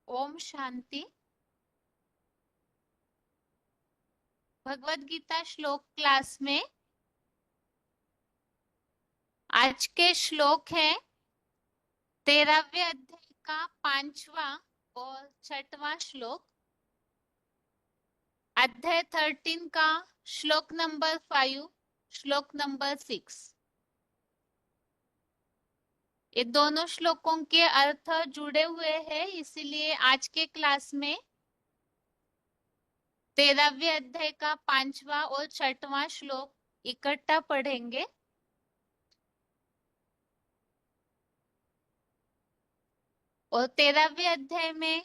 ओम शांति। भगवत गीता श्लोक क्लास में आज के श्लोक है 13वें अध्याय का 5वां और 6वां श्लोक। अध्याय 13 का श्लोक नंबर 5, श्लोक नंबर 6। ये दोनों श्लोकों के अर्थ जुड़े हुए हैं, इसीलिए आज के क्लास में 13वें अध्याय का 5वां और 6वां श्लोक इकट्ठा पढ़ेंगे। और 13वें अध्याय में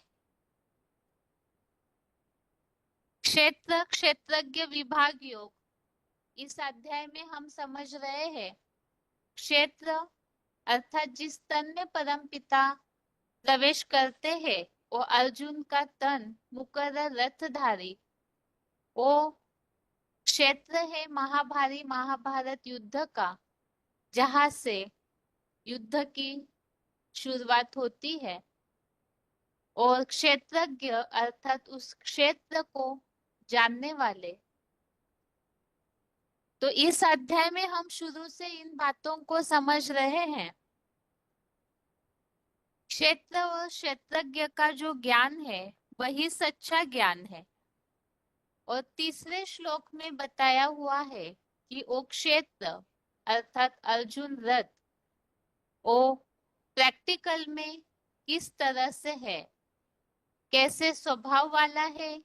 क्षेत्र क्षेत्रज्ञ विभाग योग, इस अध्याय में हम समझ रहे हैं क्षेत्र अर्थात जिस तन में परम पिता प्रवेश करते हैं वो अर्जुन का तन मुकर्रर रथधारी, वो क्षेत्र है महाभारी महाभारत युद्ध का, जहां से युद्ध की शुरुआत होती है। और क्षेत्रज्ञ अर्थात उस क्षेत्र को जानने वाले। तो इस अध्याय में हम शुरू से इन बातों को समझ रहे हैं। क्षेत्र और क्षेत्रज्ञ का जो ज्ञान है वही सच्चा ज्ञान है। और तीसरे श्लोक में बताया हुआ है कि वो क्षेत्र अर्थात अर्जुन रथ वो प्रैक्टिकल में किस तरह से है, कैसे स्वभाव वाला है,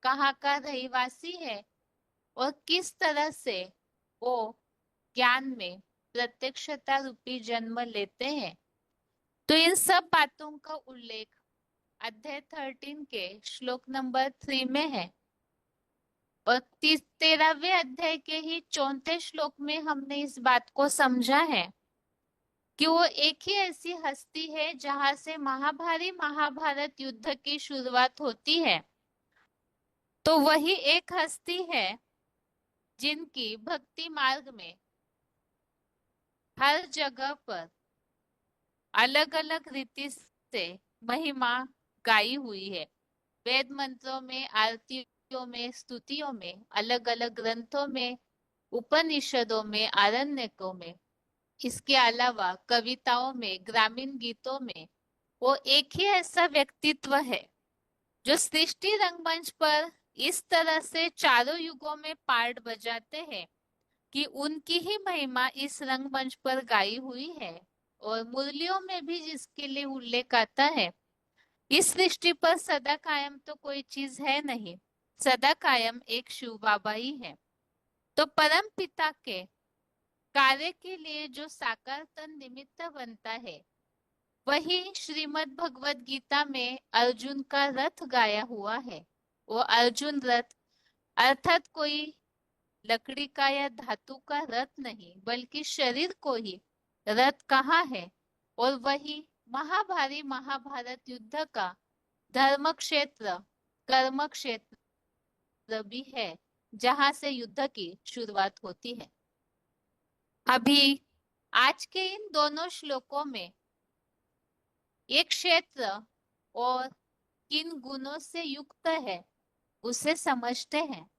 कहाँ का रहवासी है और किस तरह से वो ज्ञान में प्रत्यक्षता रूपी जन्म लेते हैं। तो इन सब बातों का उल्लेख अध्याय 13 के श्लोक नंबर 3 में है। और 13वें अध्याय के ही 34 श्लोक में हमने इस बात को समझा है कि वो एक ही ऐसी हस्ती है जहां से महाभारी महाभारत युद्ध की शुरुआत होती है। तो वही एक हस्ती है जिनकी भक्ति मार्ग में हर जगह पर अलग अलग रीति से महिमा गाई हुई है। वेद मंत्रों में, आरतियों में, स्तुतियों में, अलग अलग ग्रंथों में, उपनिषदों में, आरण्यकों में, इसके अलावा कविताओं में, ग्रामीण गीतों में वो एक ही ऐसा व्यक्तित्व है जो सृष्टि रंगमंच पर इस तरह से चारों युगों में पार्ट बजाते हैं कि उनकी ही महिमा इस रंगमंच पर गाई हुई है। और मुरलियों में भी जिसके लिए उल्लेख आता है, इस सृष्टि पर सदा कायम तो कोई चीज है नहीं, सदा कायम एक शिव बाबा ही है। तो परम पिता के कार्य के लिए जो साकार तन निमित्त बनता है वही श्रीमद् भगवत गीता में अर्जुन का रथ गाया हुआ है। वो अर्जुन रथ अर्थात कोई लकड़ी का या धातु का रथ नहीं, बल्कि शरीर को ही रथ कहा है। और वही महाभारी महाभारत युद्ध का धर्म क्षेत्र कर्म क्षेत्र भी है, जहां से युद्ध की शुरुआत होती है। अभी आज के इन दोनों श्लोकों में ये क्षेत्र और किन गुणों से युक्त है उसे समझते हैं।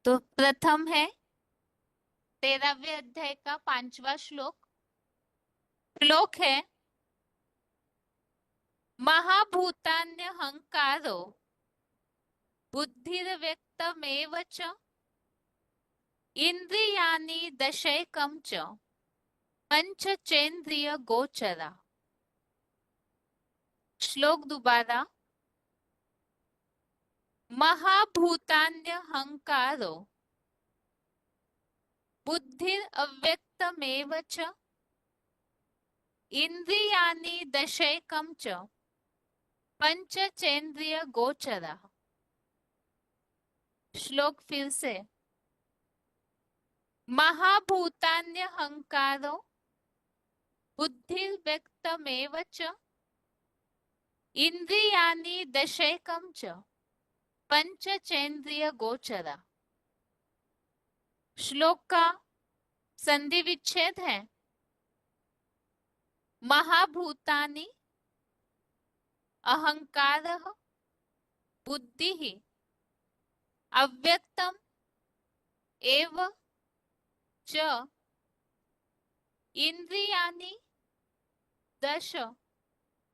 तो प्रथम है 13वें अध्याय का 5वां श्लोक। श्लोक है महाभूतान्यहंकारो बुद्धिर्व्यक्तमेव च इंद्रियाणि दशैकं च पंचचेंद्रिय गोचरा। श्लोक दोबारा। महाभूतान्यहंकारो बुद्धिरव्यक्तमेव च इंद्रियाणि दशैकं च पंचचेंद्रिय गोचरा। श्लोक फिर से। महाभूतान्यहंकारो बुद्धिर्व्यक्तमेव च इंद्रियाणि दशैकं च पंचचेंद्रिय गोचरा। श्लोक का संधि विच्छेद है। महाभूतानि अहंकारः बुद्धिः अव्यक्तम् एव च इन्द्रियाणि दश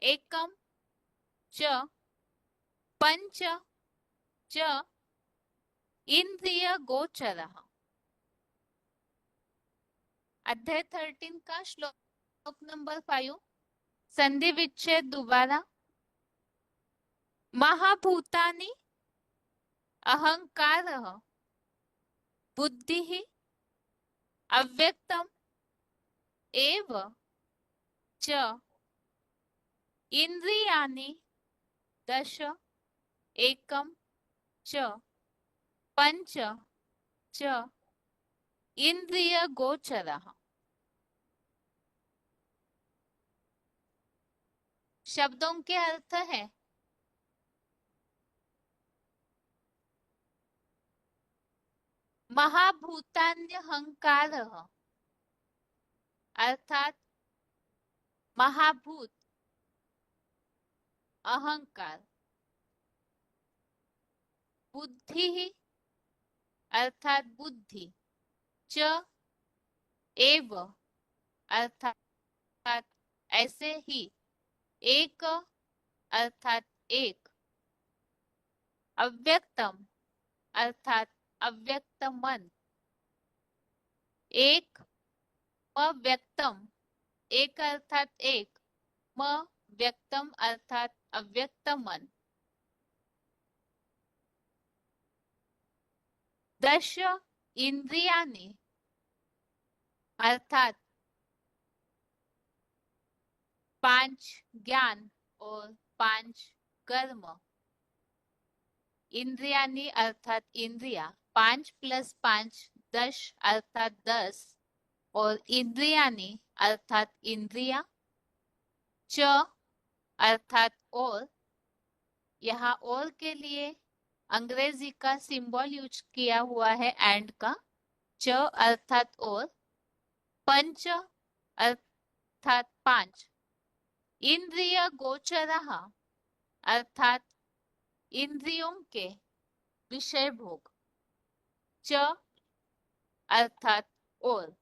एकम च पंच च इंद्रिय गोचरः। अध्याय 13 का श्लोक नंबर 5। संधि विच्छेद दोबारा। महाभूतानि अहंकारः बुद्धिः अव्यक्तम् एव च इंद्रियाणि दश एकम च पंच च इंद्रिय गोचरः। शब्दों के अर्थ है महाभूतान्यहंकारः अर्थात महाभूत अहंकार। बुद्धि अर्थात बुद्धि। च एव अर्थात ऐसे ही। एक अर्थात एक। अव्यक्तम अर्थात अव्यक्त मन। एक व्यक्तम एक अर्थात एक व्यक्तम अर्थात अव्यक्त मन। दश इंद्रियाणि अर्थात पांच ज्ञान और पांच कर्म। इंद्रियाणि अर्थात इंद्रिया। 5 + 5 10 अर्थात 10 और इंद्रियाणि अर्थात इंद्रिया। च अर्थात और। यहाँ और के लिए अंग्रेजी का सिंबल यूज किया हुआ है एंड का। च अर्थात और। पंच अर्थात 5। इंद्रिय गोचरः अर्थात इंद्रियों के विषय भोग। च अर्थात और।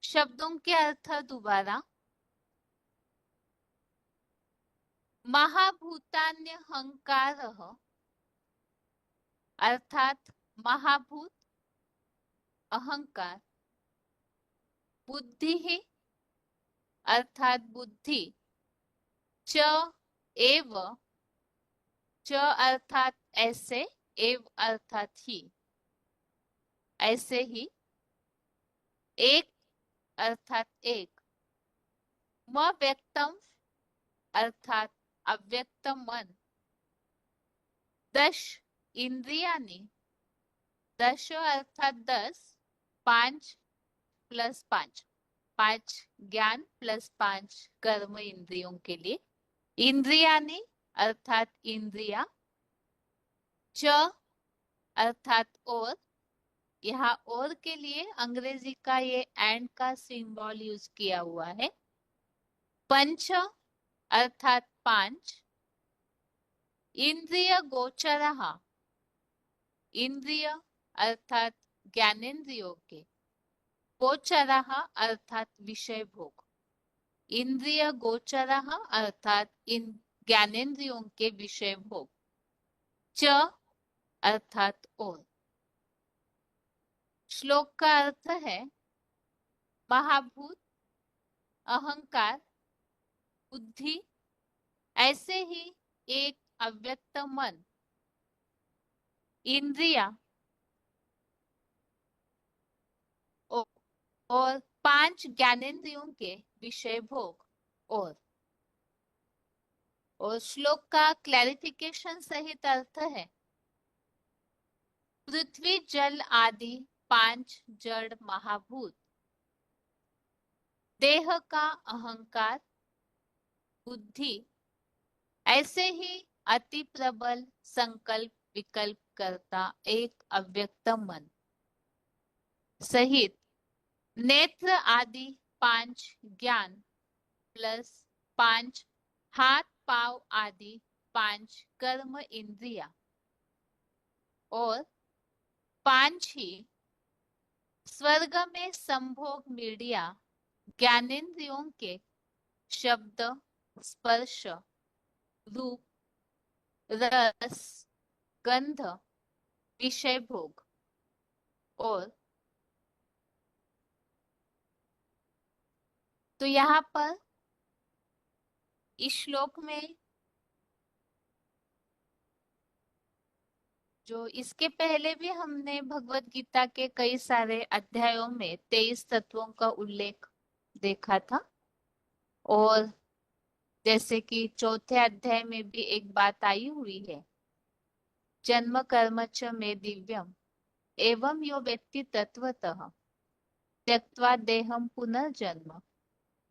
शब्दों के अर्थ दोबारा। महाभूतान्यहंकारः अर्थात महाभूत अहंकार। बुद्धि अर्थात बुद्धि। च एव च अर्थात ऐसे एव अर्थात ही ऐसे ही। एक अर्थात एक। व्यक्तम अर्थात अव्यक्त मन। दश इंद्रियाणि दश अर्थात 10। 5 + 5 5 ज्ञान + 5 कर्म इंद्रियों के लिए। इंद्रियाणि अर्थात इंद्रिया। च अर्थात और। यहाँ और के लिए अंग्रेजी का ये एंड का सिंबल यूज किया हुआ है। पंच अर्थात 5। इंद्रिय गोचरः इंद्रिय अर्थात ज्ञानेन्द्रियों के। गोचरः अर्थात विषय भोग। इंद्रिय गोचरः अर्थात इन ज्ञानेन्द्रियों के विषय भोग। च अर्थात और। श्लोक का अर्थ है महाभूत अहंकार बुद्धि ऐसे ही एक अव्यक्त मन। इंद्रिया और 5 ज्ञानेंद्रियों के विषय भोग। और श्लोक का क्लैरिफिकेशन सहित अर्थ है पृथ्वी जल आदि 5 जड़ महाभूत देह का अहंकार बुद्धि ऐसे ही अति प्रबल संकल्प विकल्प करता एक अव्यक्त मन। सहित नेत्र आदि 5 ज्ञान प्लस 5 हाथ पाव आदि 5 कर्म इंद्रिया और 5 ही स्वर्ग में संभोग मीडिया ज्ञानेन्द्रियों के शब्द स्पर्श रूप रस गंध विषय भोग और तो यहाँ पर इस श्लोक में जो इसके पहले भी हमने भगवत गीता के कई सारे अध्यायों में 23 तत्वों का उल्लेख देखा था। और जैसे कि चौथे अध्याय में भी एक बात आई हुई है, जन्म कर्म च मे दिव्यम एवं यो व्यक्ति तत्वतः त्यक्त्वा देहम पुनर्जन्म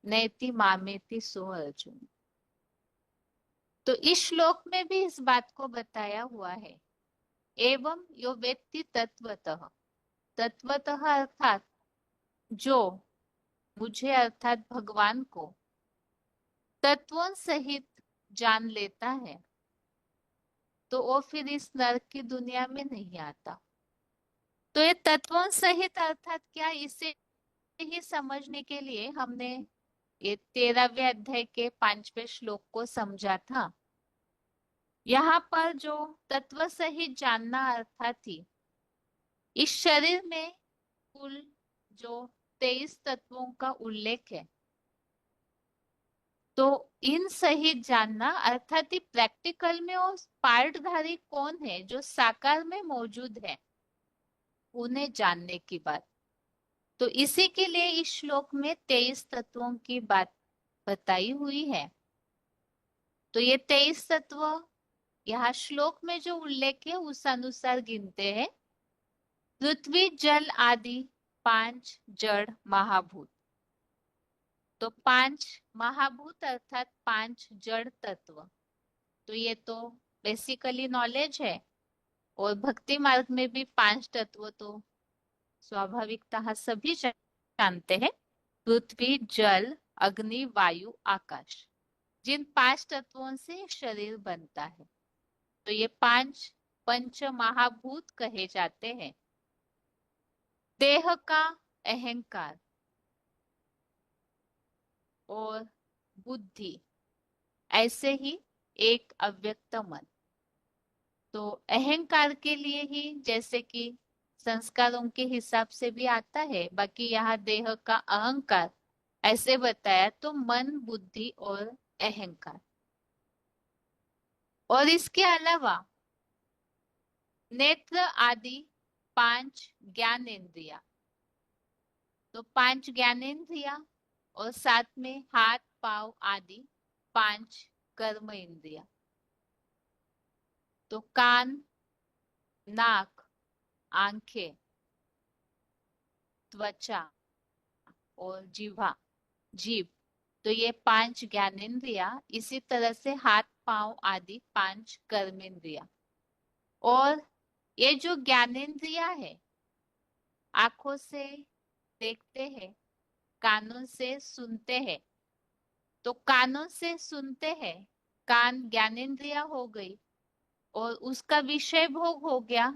नैति मामेति सो अर्जुन। तो इस श्लोक में भी इस बात को बताया हुआ है, एवं यो व्यक्ति तत्वतः, तत्वतः अर्थात जो मुझे अर्थात भगवान को तत्वों सहित जान लेता है तो वो फिर इस नरक की दुनिया में नहीं आता। तो ये तत्वों सहित अर्थात क्या, इसे ही समझने के लिए हमने ये 13वें अध्याय के 5वें श्लोक को समझा था। यहाँ पर जो तत्व सहित जानना अर्थात ही इस शरीर में कुल जो 23 तत्वों का उल्लेख है, तो इन सहित जानना अर्थात ही प्रैक्टिकल में वो पार्टधारी कौन है जो साकार में मौजूद है, उन्हें जानने की बात। तो इसी के लिए इस श्लोक में 23 तत्वों की बात बताई हुई है। तो ये 23 तत्व यहाँ श्लोक में जो उल्लेख है उस अनुसार गिनते हैं। पृथ्वी जल आदि 5 जड़ महाभूत। तो 5 महाभूत अर्थात 5 जड़ तत्व। तो ये तो बेसिकली नॉलेज है। और भक्ति मार्ग में भी 5 तत्व तो स्वाभाविकतः सभी जानते हैं, पृथ्वी जल अग्नि वायु आकाश, जिन 5 तत्वों से शरीर बनता है। तो ये 5 पंच महाभूत कहे जाते हैं। देह का अहंकार और बुद्धि, ऐसे ही एक अव्यक्त मन। तो अहंकार के लिए ही जैसे कि संस्कारों के हिसाब से भी आता है, बाकी यहाँ देह का अहंकार ऐसे बताया, तो मन बुद्धि और अहंकार। और इसके अलावा नेत्र आदि 5 ज्ञानेंद्रिया। तो 5 ज्ञानेंद्रिया और साथ में हाथ पांव आदि 5 कर्म इंद्रिया। तो कान नाक आंखें त्वचा और जीवा जीभ, तो ये 5 ज्ञानेंद्रिया। इसी तरह से हाथ पांव आदि 5 कर्मेंद्रिया। और ये जो ज्ञानेंद्रिया है, आंखों से देखते हैं, कानों से सुनते हैं। तो कानों से सुनते हैं, कान ज्ञानेंद्रिया हो गई और उसका विषय भोग हो गया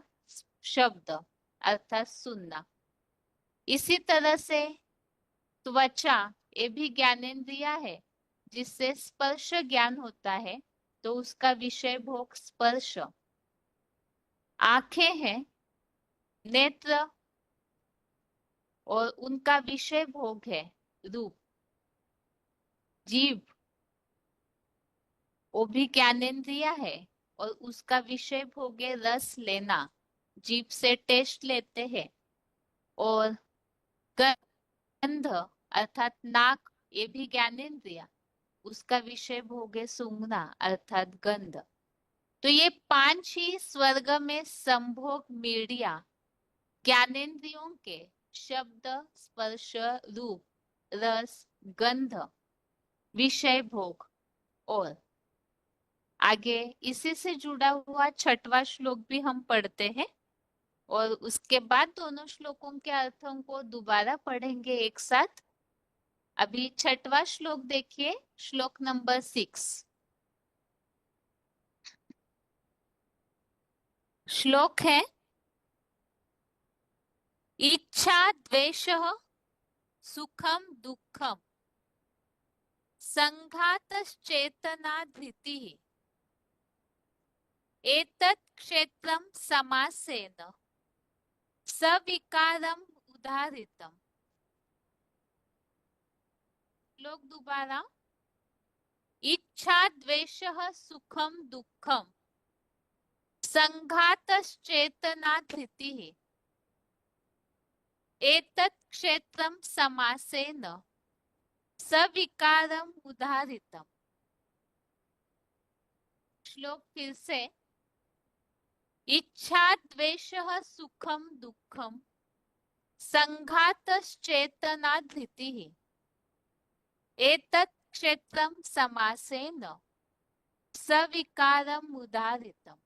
शब्द अर्थात सुनना। इसी तरह से त्वचा, ये भी ज्ञानेंद्रिया है, जिससे स्पर्श ज्ञान होता है, तो उसका विषय भोग स्पर्श। आंखें हैं नेत्र और उनका विषय भोग है रूप। जीभ, वो भी ज्ञानेंद्रिया है और उसका विषय भोग है रस लेना, जीभ से टेस्ट लेते हैं। और गंध अर्थात नाक, ये भी ज्ञानेंद्रिया, उसका विषय भोग है सूंघना अर्थात गंध। तो ये 5 ही स्वर्ग में संभोग मीडिया ज्ञानेंद्रियों के शब्द स्पर्श रूप रस गंध विषय भोग। और आगे इसी से जुड़ा हुआ 6वां श्लोक भी हम पढ़ते हैं। और उसके बाद दोनों श्लोकों के अर्थों को दोबारा पढ़ेंगे एक साथ। अभी छठवां श्लोक देखिए, श्लोक नंबर 6। श्लोक है, इच्छा द्वेषः सुखम दुःखम संघातश्चेतना धृतिः एतत् क्षेत्रम समासेन सविकारम उदाहृतम्। श्लोक दोबारा, इच्छा द्वेषः सुखम दुःखम संघातश्चेतना धृतिः एतत् क्षेत्रम समासेन सविकारम उदाहृतम्। श्लोक फिर से, इच्छा द्वेषः सुखम दुःखम संघातश्चेतना धृतिः एतत् क्षेत्रम समासेन सविकारम उदाहृतम्।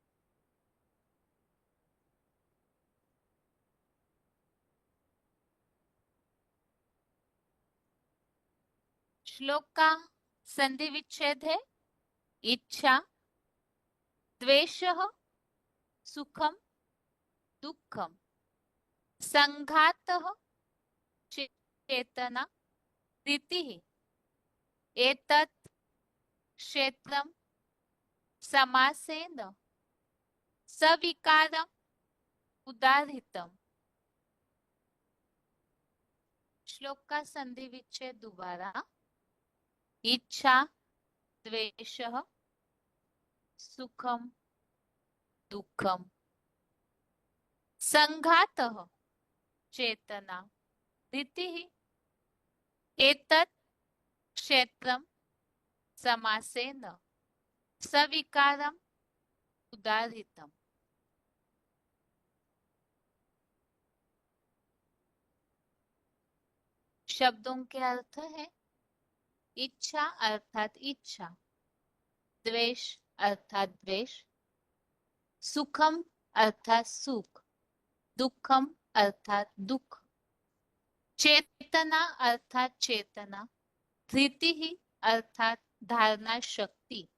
श्लोक का संधि विच्छेद है, इच्छा द्वेषः सुखम दुःखम संघातः चेतना धृतिः एतत् क्षेत्रम समासेन सविकारम उदाहृतम्। श्लोक का संधि विच्छेद दोबारा, इच्छा द्वेषः सुखम दुःखम संघातः चेतना धृतिः एतत् क्षेत्रम समासेन सविकारम उदाहृतम्। शब्दों के अर्थ है, इच्छा अर्थात इच्छा, द्वेष अर्थात द्वेष, सुखम अर्थात सुख, दुखम अर्थात दुख, चेतना अर्थात चेतना, धृति अर्थात धारणा शक्ति,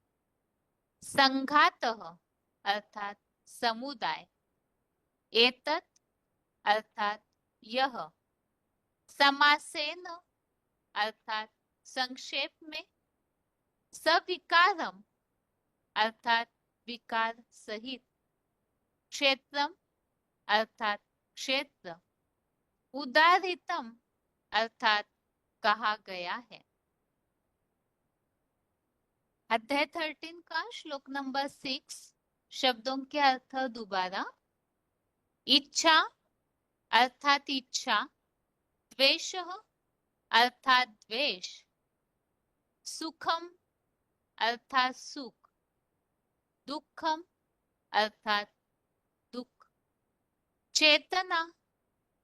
संघातः अर्थात समुदाय, एतत् अर्थात यह, समासेन अर्थात संक्षेप में, सविकारम अर्थात विकार सहित, क्षेत्रम अर्थात क्षेत्र, उदाहृतम अर्थात कहा गया है। अध्याय 13 का श्लोक नंबर 6, शब्दों के अर्थ दोबारा, इच्छा अर्थात इच्छा, द्वेषः अर्थात द्वेष, सुखम अर्थात सुख, दुखम अर्थात दुख, चेतना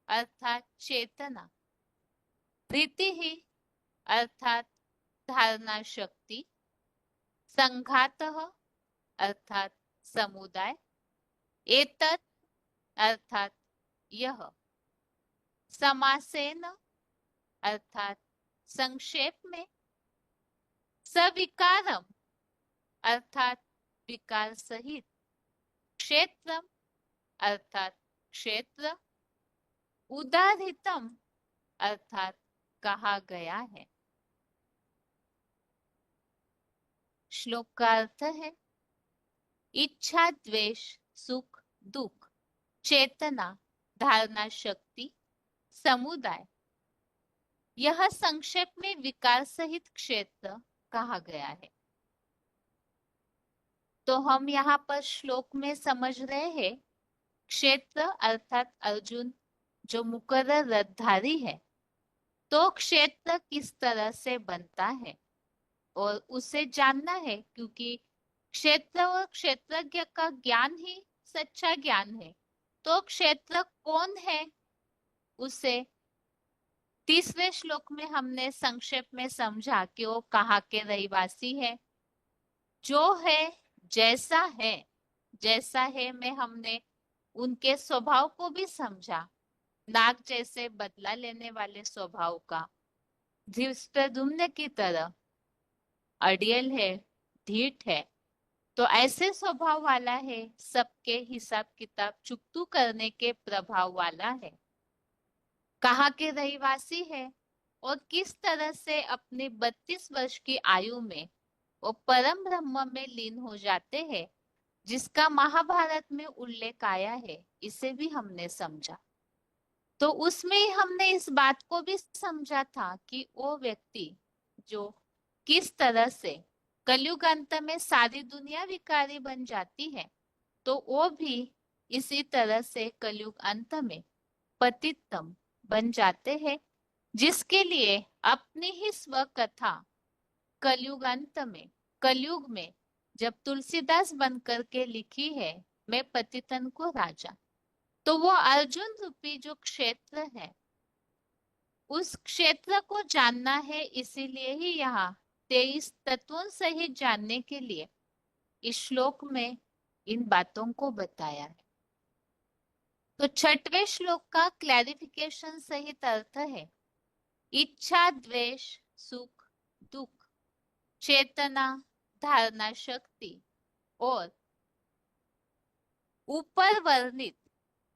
अर्थात चेतना, धृति अर्थात धारणा शक्ति, संघातः अर्थात समुदाय, एतत् अर्थात यह, समासेन अर्थात संक्षेप में, सविकारम अर्थात विकार सहित, क्षेत्रम अर्थात क्षेत्र, उदाहृतम अर्थात कहा गया है। श्लोक का अर्थ है, इच्छा द्वेष सुख दुख चेतना धारणा शक्ति समुदाय, यह संक्षेप में विकार सहित क्षेत्र कहा गया है। तो हम यहाँ पर श्लोक में समझ रहे हैं, क्षेत्र अर्थात अर्जुन जो मुकर्रर रथधारी है, तो क्षेत्र किस तरह से बनता है और उसे जानना है, क्योंकि क्षेत्र और क्षेत्रज्ञ का ज्ञान ही सच्चा ज्ञान है। तो क्षेत्र कौन है, उसे तीसरे श्लोक में हमने संक्षेप में समझा कि वो कहाँ के रहिवासी है, जो है जैसा है, जैसा है में हमने उनके स्वभाव को भी समझा। नाग जैसे बदला लेने वाले स्वभाव का, धृष्टद्युम्न की तरह अड़ियल है, ढीठ है, तो ऐसे स्वभाव वाला है, सबके हिसाब किताब चुकतू करने के प्रभाव वाला है। कहाँ के रहिवासी है और किस तरह से अपनी 32 वर्ष की आयु में वो परम ब्रह्म में लीन हो जाते हैं, जिसका महाभारत में उल्लेख आया है, इसे भी हमने समझा। तो उसमें ही हमने इस बात को भी समझा था कि वो व्यक्ति जो किस तरह से कलयुग अंत में सारी दुनिया विकारी बन जाती है, तो वो भी इसी तरह से कलयुग अंत में पतितम बन जाते हैं, जिसके लिए अपनी ही स्व कथा कलयुग अंत में, कलयुग में जब तुलसीदास बन करके लिखी है, मैं पतितन को राजा, तो वो अर्जुन रूपी जो क्षेत्र है, उस क्षेत्र को जानना है। इसीलिए ही यहाँ 23 तत्वों सहित जानने के लिए इस श्लोक में इन बातों को बताया है। तो छठवें श्लोक का क्लैरिफिकेशन सहित अर्थ है, इच्छा, द्वेष, सुख, दुख, चेतना, धारणा शक्ति और ऊपर वर्णित,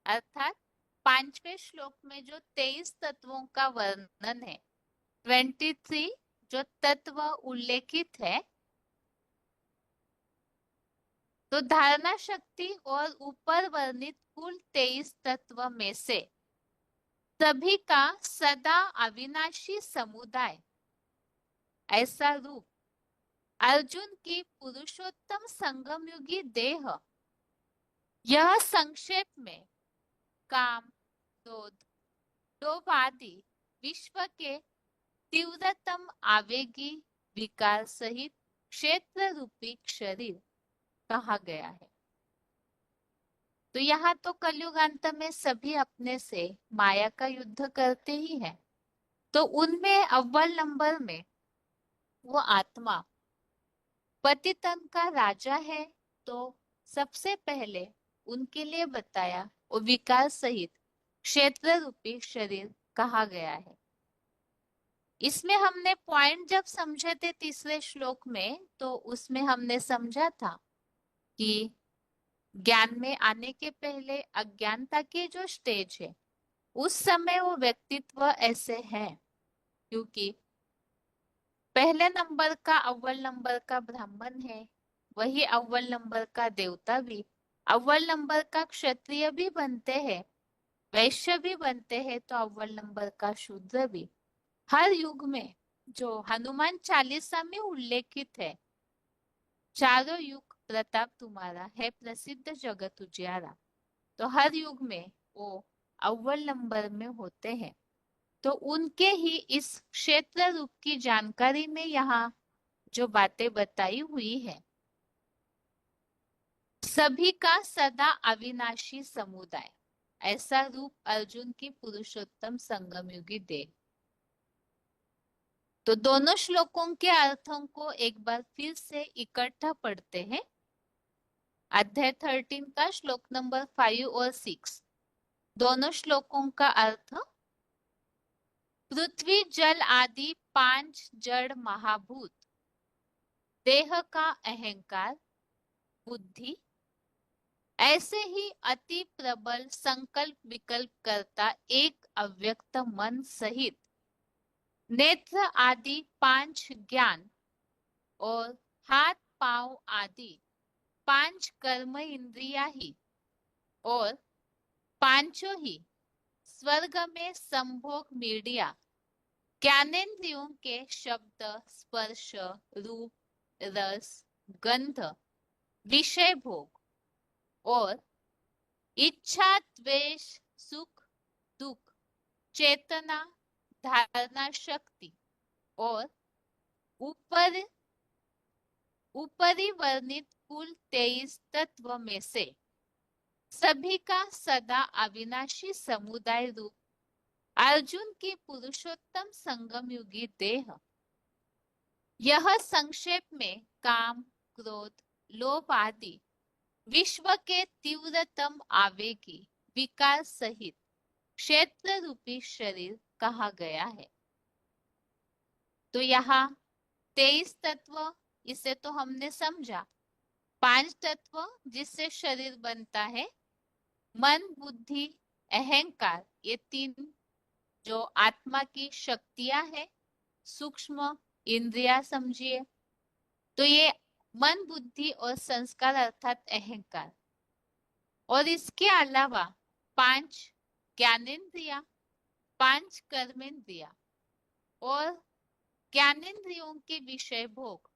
अर्थात पांचवें श्लोक में जो 23 तत्वों का वर्णन है, 23 जो तत्व उल्लेखित है, तो धारणा शक्ति और ऊपर वर्णित कुल 23 तत्व में से सभी का सदा अविनाशी समुदाय, ऐसा रूप अर्जुन की पुरुषोत्तम संगम युगी देह, यह संक्षेप में काम, क्रोध, लोभ आदि विश्व के तीव्रतम आवेगी विकार सहित क्षेत्र रूपी शरीर कहा गया है। तो यहाँ तो कलयुग अंत में सभी अपने से माया का युद्ध करते ही हैं। तो उनमें अव्वल नंबर में वो आत्मा पतितन का राजा है, तो सबसे पहले उनके लिए बताया वो विकार सहित क्षेत्र रूपी शरीर कहा गया है। इसमें हमने पॉइंट जब समझे थे तीसरे श्लोक में, तो उसमें हमने समझा था कि ज्ञान में आने के पहले अज्ञानता के जो स्टेज है, उस समय वो व्यक्तित्व ऐसे है, क्योंकि पहले नंबर का अव्वल नंबर का ब्राह्मण है, वही अव्वल नंबर का देवता भी, अव्वल नंबर का क्षत्रिय भी बनते हैं, वैश्य भी बनते हैं, तो अव्वल नंबर का शूद्र भी। हर युग में जो हनुमान चालीसा में उल्लेखित है, चारों युग प्रताप तुम्हारा है प्रसिद्ध जगत उजियारा, तो हर युग में वो अव्वल नंबर में होते हैं। तो उनके ही इस क्षेत्र रूप की जानकारी में यहाँ जो बातें बताई हुई है, सभी का सदा अविनाशी समुदाय, ऐसा रूप अर्जुन की पुरुषोत्तम संगम युगी देह। तो दोनों श्लोकों के अर्थों को एक बार फिर से इकट्ठा पढ़ते हैं। अध्याय 13 का श्लोक नंबर 5 और 6, दोनों श्लोकों का अर्थ, पृथ्वी जल आदि 5 जड़ महाभूत, देह का अहंकार, बुद्धि, ऐसे ही अति प्रबल संकल्प विकल्प करता एक अव्यक्त मन सहित नेत्र आदि 5 ज्ञान और हाथ पांव आदि 5 कर्म इंद्रिया ही और पांचों ही स्वर्ग में संभोग मीडिया, ज्ञानेन्द्रियों के शब्द, स्पर्श, रूप, रस, गंध, विषय भोग और इच्छा, द्वेष, सुख, दुख, चेतना, धारणा शक्ति और ऊपर ऊपरी वर्णित कुल 23 तत्व में से सभी का सदा अविनाशी समुदाय रूप अर्जुन की पुरुषोत्तम संगम युगी देह, यह संक्षेप में काम, क्रोध, लोभ आदि विश्व के तीव्रतम आवेगी विकार सहित क्षेत्र रूपी शरीर कहा गया है। तो यहाँ 23 तत्व, इसे तो हमने समझा। 5 तत्व जिससे शरीर बनता है, मन, बुद्धि, अहंकार, ये 3 जो आत्मा की शक्तियां है, सूक्ष्म इंद्रिया समझिए। तो ये मन, बुद्धि और संस्कार अर्थात अहंकार, और इसके अलावा 5 ज्ञानेंद्रिया, 5 कर्मेंद्रिया, और ज्ञानेंद्रियों के विषय भोग,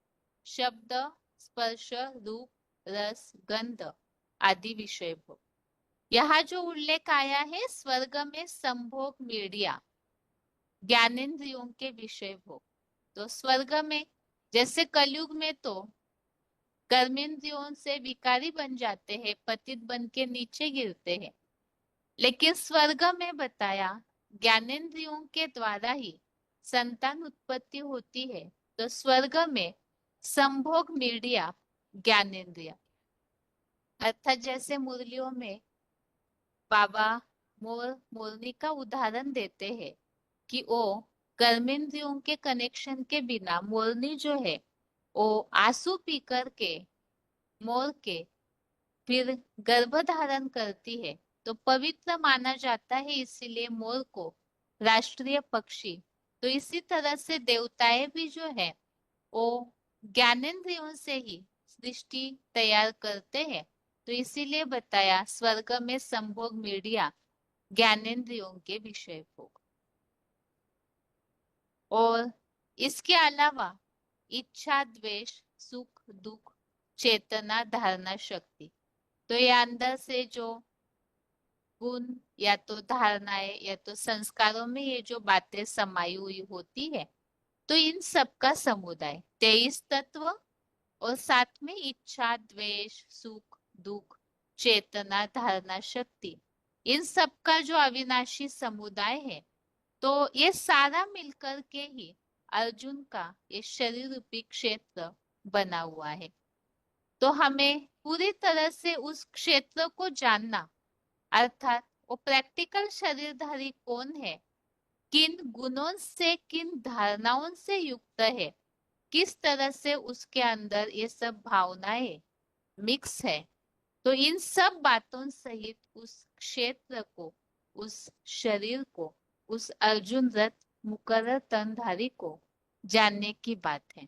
शब्द, स्पर्श, रूप, रस, गंध आदि विषय भोग। यहाँ जो उल्लेख आया है स्वर्ग में संभोग मीडिया, ज्ञानेंद्रियों के विषय भोग। तो स्वर्ग में, जैसे कलयुग में तो कर्मेंद्रियों से विकारी बन जाते हैं, पतित बन के नीचे गिरते हैं, लेकिन स्वर्ग में बताया ज्ञानेंद्रियों के द्वारा ही संतान उत्पत्ति होती है। तो स्वर्ग में संभोग मीडिया ज्ञानेंद्रिया, अर्थात जैसे मुरलियों में बाबा मोर मोरनी का उदाहरण देते हैं कि वो कर्मेंद्रियों के कनेक्शन के बिना मोरनी जो है वो आंसू पी करके मोर के फिर गर्भ धारण करती है, तो पवित्र माना जाता है, इसीलिए मोर को राष्ट्रीय पक्षी। तो इसी तरह से देवताएं भी जो है वो ज्ञानेंद्रियों से ही सृष्टि तैयार करते हैं। तो इसीलिए बताया स्वर्ग में संभोग मीडिया ज्ञानेंद्रियों के विषय भोग। और इसके अलावा इच्छा, द्वेष, सुख, दुख, चेतना, धारणा शक्ति, तो ये अंदर से जो गुण या तो धारणाएं या तो संस्कारों में ये जो बातें समाई हुई होती है, तो इन सब का समुदाय 23 तत्व, और साथ में इच्छा, द्वेष, सुख, दुख, चेतना, धारणा शक्ति, इन सब का जो अविनाशी समुदाय है, तो ये सारा मिलकर के ही अर्जुन का ये शरीर रूपी क्षेत्र बना हुआ है। तो हमें पूरी तरह से उस क्षेत्र को जानना, अर्थात वो प्रैक्टिकल शरीरधारी कौन है, किन गुणों से, किन धारणाओं से युक्त है, किस तरह से उसके अंदर ये सब भावनाएं मिक्स है। तो इन सब बातों सहित उस क्षेत्र को, उस शरीर को, उस अर्जुन रथ मुकर्रर तनधारी को जानने की बात है।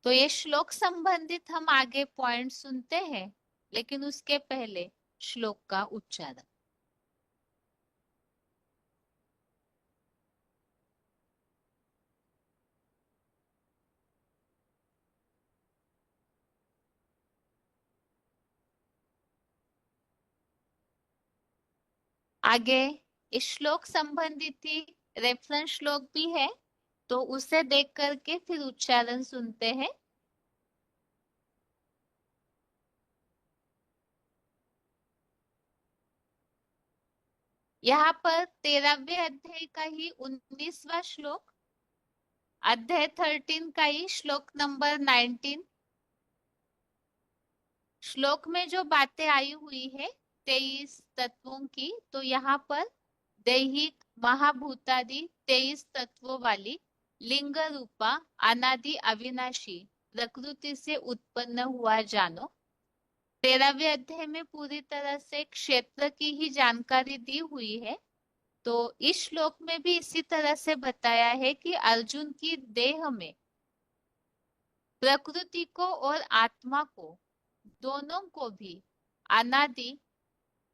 तो ये श्लोक संबंधित हम आगे पॉइंट सुनते हैं, लेकिन उसके पहले श्लोक का उच्चारण। आगे इस श्लोक संबंधित ही रेफरेंस श्लोक भी है, तो उसे देख करके फिर उच्चारण सुनते हैं। यहाँ पर 13वें अध्याय का ही 19वां श्लोक, अध्याय 13 का ही श्लोक नंबर 19, श्लोक में जो बातें आई हुई है 23 तत्वों की, तो यहाँ पर दैहिक महाभूतादि 23 तत्वों वाली लिंग रूपा अनादि अविनाशी प्रकृति से उत्पन्न हुआ जानो। 13वें अध्याय में पूरी तरह से क्षेत्र की ही जानकारी दी हुई है। तो इस श्लोक में भी इसी तरह से बताया है कि अर्जुन की देह में प्रकृति को और आत्मा को, दोनों को भी अनादि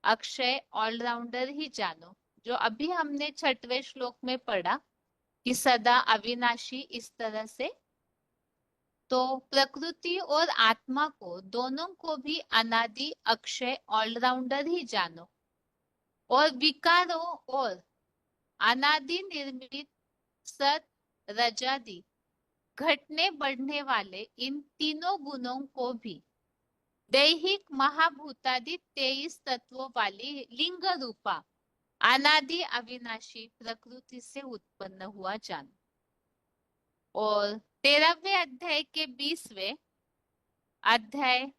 अक्षय ऑलराउंडर ही जानो, जो अभी हमने 6वें श्लोक में पढ़ा कि सदा अविनाशी, इस तरह से। तो प्रकृति और आत्मा को, दोनों को भी अनादि अक्षय ऑलराउंडर ही जानो, और विकारों और अनादि निर्मित सत रजादि घटने बढ़ने वाले इन तीनों गुणों को भी दैहिक महाभूतादि 23 तत्वों वाली लिंग रूपा अनादि अविनाशी प्रकृति से उत्पन्न हुआ जानो। और 13वें अध्याय के 20वें अध्याय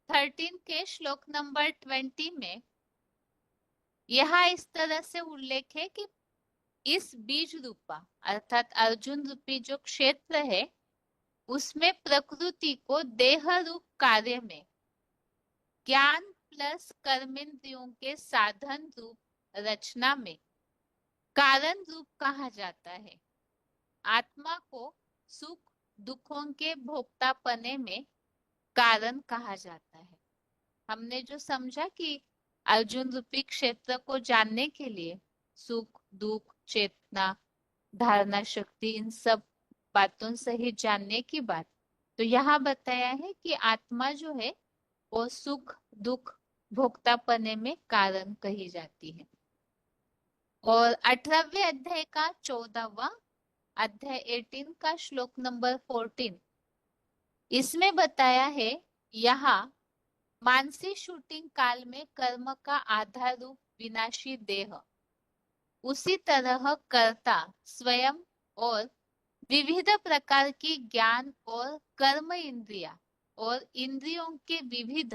13 के श्लोक नंबर 20 में यहाँ इस तरह से उल्लेख है कि इस बीज रूपा अर्थात अर्जुन रूपी जो क्षेत्र है उसमें प्रकृति को देह रूप कार्य में ज्ञान प्लस कर्मेंद्रियों के साधन रूप रचना में कारण रूप कहा जाता है। आत्मा को सुख दुखों के भोक्तापने में कारण कहा जाता है। हमने जो समझा कि अर्जुन रूपी क्षेत्र को जानने के लिए सुख दुख चेतना धारणा शक्ति इन सब बातों से ही जानने की बात, तो यहाँ बताया है कि आत्मा जो है वो सुख दुख भोक्तापने में कारण कही जाती है। और 18वें अध्याय का 14वां अध्याय 18 का श्लोक नंबर 14 इसमें बताया है यहाँ मानसी शूटिंग काल में कर्म का आधार रूप विनाशी देह उसी तरह कर्ता स्वयं और विविध प्रकार की ज्ञान और कर्म इंद्रिया और इंद्रियों के विविध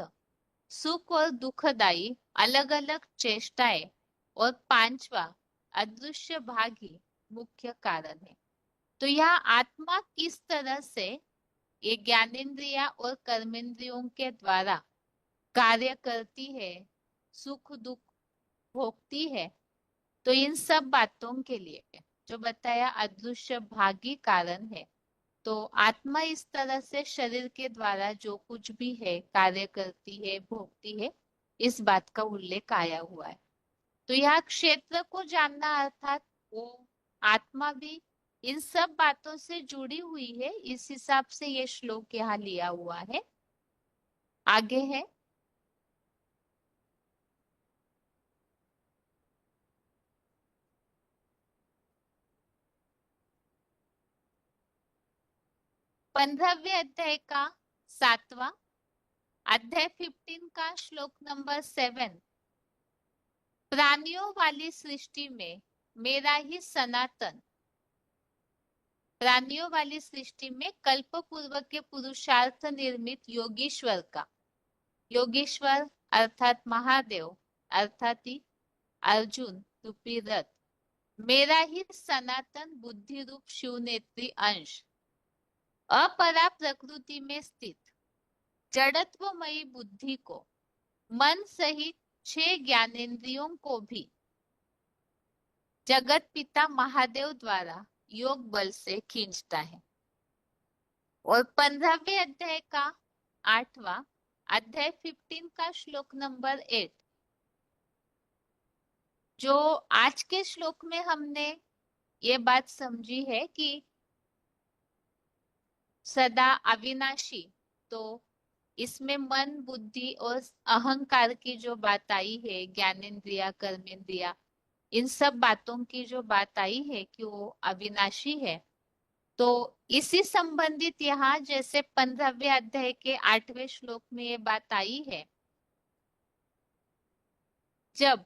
सुख और दुखदायी अलग अलग चेष्टाएं और पांचवा अदृश्य भाग ही मुख्य कारण है। तो यह आत्मा किस तरह से ये ज्ञानेन्द्रिया और कर्मेंद्रियों के द्वारा कार्य करती है सुख दुख भोगती है, तो इन सब बातों के लिए जो बताया अदृश्य भागी कारण है। तो आत्मा इस तरह से शरीर के द्वारा जो कुछ भी है कार्य करती है भोगती है, इस बात का उल्लेख आया हुआ है। तो यह क्षेत्र को जानना अर्थात वो आत्मा भी इन सब बातों से जुड़ी हुई है, इस हिसाब से ये श्लोक यहाँ लिया हुआ है। आगे है 15वें अध्याय का 7वां अध्याय 15 का श्लोक नंबर 7 प्राणियों वाली सृष्टि में मेरा ही सनातन प्राणियों वाली सृष्टि में कल्प पूर्व के पुरुषार्थ निर्मित योगीश्वर का योगेश्वर अर्थात महादेव अर्थात ही अर्जुन रूपी रथ मेरा ही सनातन बुद्धि रूप शिव नेत्री अंश अपरा प्रकृति में स्थित जड़त्वमयी बुद्धि को मन सहित 6 ज्ञानेंद्रियों को भी जगत पिता महादेव द्वारा योग बल से खींचता है। और 15वें अध्याय का 8वां अध्याय 15 का श्लोक नंबर 8 जो आज के श्लोक में हमने ये बात समझी है कि सदा अविनाशी, तो इसमें मन बुद्धि और अहंकार की जो बात आई है ज्ञानेन्द्रिया कर्मेंद्रिया इन सब बातों की जो बात आई है कि वो अविनाशी है, तो इसी संबंधित यहाँ जैसे 15वें अध्याय के 8वें श्लोक में ये बात आई है, जब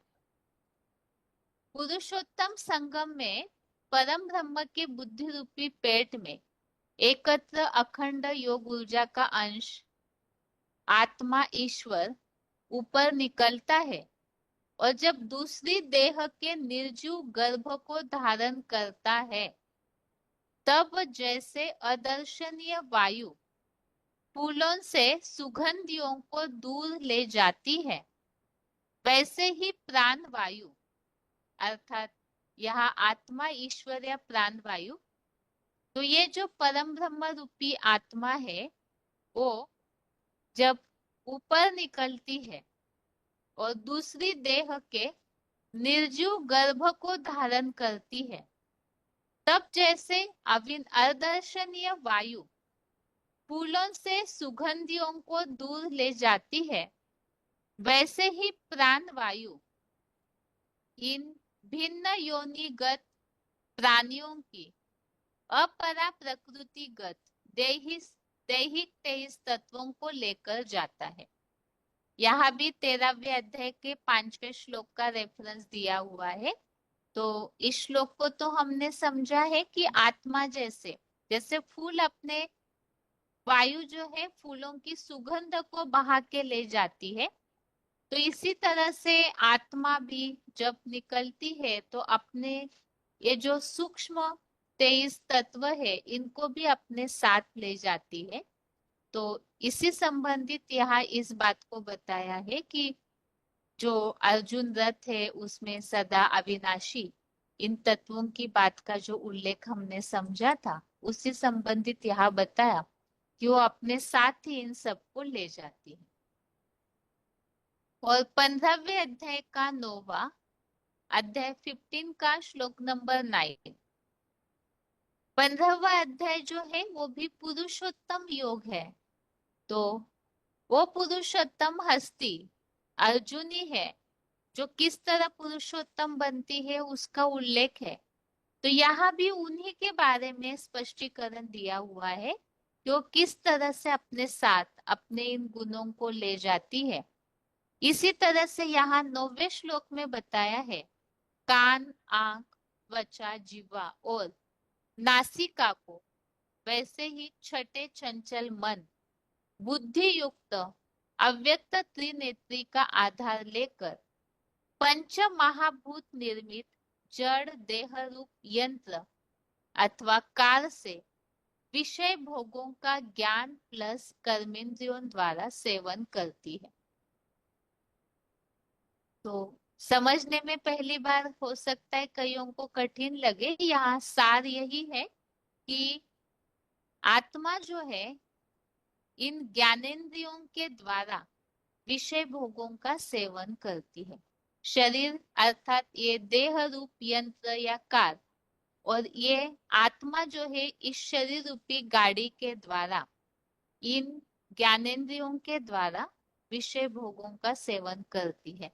पुरुषोत्तम संगम में परम ब्रह्म के बुद्धि रूपी पेट में एकत्र अखंड योग ऊर्जा का अंश आत्मा ईश्वर ऊपर निकलता है और जब दूसरी देह के निर्जीव गर्भ को धारण करता है, तब जैसे अदर्शनीय वायु फूलों से सुगंधियों को दूर ले जाती है, वैसे ही प्राण वायु अर्थात यहाँ आत्मा ईश्वर या प्राण वायु, तो ये जो परम ब्रह्म रूपी आत्मा है वो जब ऊपर निकलती है और दूसरी देह के निर्जीव गर्भ को धारण करती है, तब जैसे अदर्शनीय वायु फूलों से सुगंधियों को दूर ले जाती है, वैसे ही प्राण वायु इन भिन्न योनिगत प्राणियों की अपरा प्रकृतिगत दैहिक 23 तत्वों को लेकर जाता है। यहाँ भी 13वें अध्याय के 5वें श्लोक का रेफरेंस दिया हुआ है। तो इस श्लोक को तो हमने समझा है कि आत्मा जैसे जैसे फूल अपने वायु जो है फूलों की सुगंध को बहा के ले जाती है, तो इसी तरह से आत्मा भी जब निकलती है तो अपने ये जो सूक्ष्म 23 तत्व है इनको भी अपने साथ ले जाती है। तो इसी संबंधित यहाँ इस बात को बताया है कि जो अर्जुन रथ है उसमें सदा अविनाशी, इन तत्वों की बात का जो उल्लेख हमने समझा था उसी संबंधित यहाँ बताया कि वो अपने साथ ही इन सबको ले जाती है। और 15वें अध्याय का 9वां अध्याय 15 का श्लोक नंबर 9। 15वां अध्याय जो है वो भी पुरुषोत्तम योग है। तो वो पुरुषोत्तम हस्ती अर्जुन ही है जो किस तरह पुरुषोत्तम बनती है उसका उल्लेख है। तो यहाँ भी उन्हीं के बारे में स्पष्टीकरण दिया हुआ है कि वो किस तरह से अपने साथ अपने इन गुणों को ले जाती है। इसी तरह से यहाँ 9वें श्लोक में बताया है कान, आंख, त्वचा, जीवा और नासिका को वैसे ही छठे चंचल मन, बुद्धि युक्त अव्यक्त त्रिनेत्री का आधार लेकर पंच महाभूत निर्मित जड़ देह रूप यंत्र अथवा कार से विषय भोगों का ज्ञान प्लस कर्मेंद्रियों द्वारा सेवन करती है। तो समझने में पहली बार हो सकता है कईयों को कठिन लगे, यहाँ सार यही है कि आत्मा जो है इन ज्ञानेंद्रियों के द्वारा विषय भोगों का सेवन करती है। शरीर अर्थात ये देह रूप यंत्र या कार और ये आत्मा जो है इस शरीर रूपी गाड़ी के द्वारा इन ज्ञानेंद्रियों के द्वारा विषय भोगों का सेवन करती है।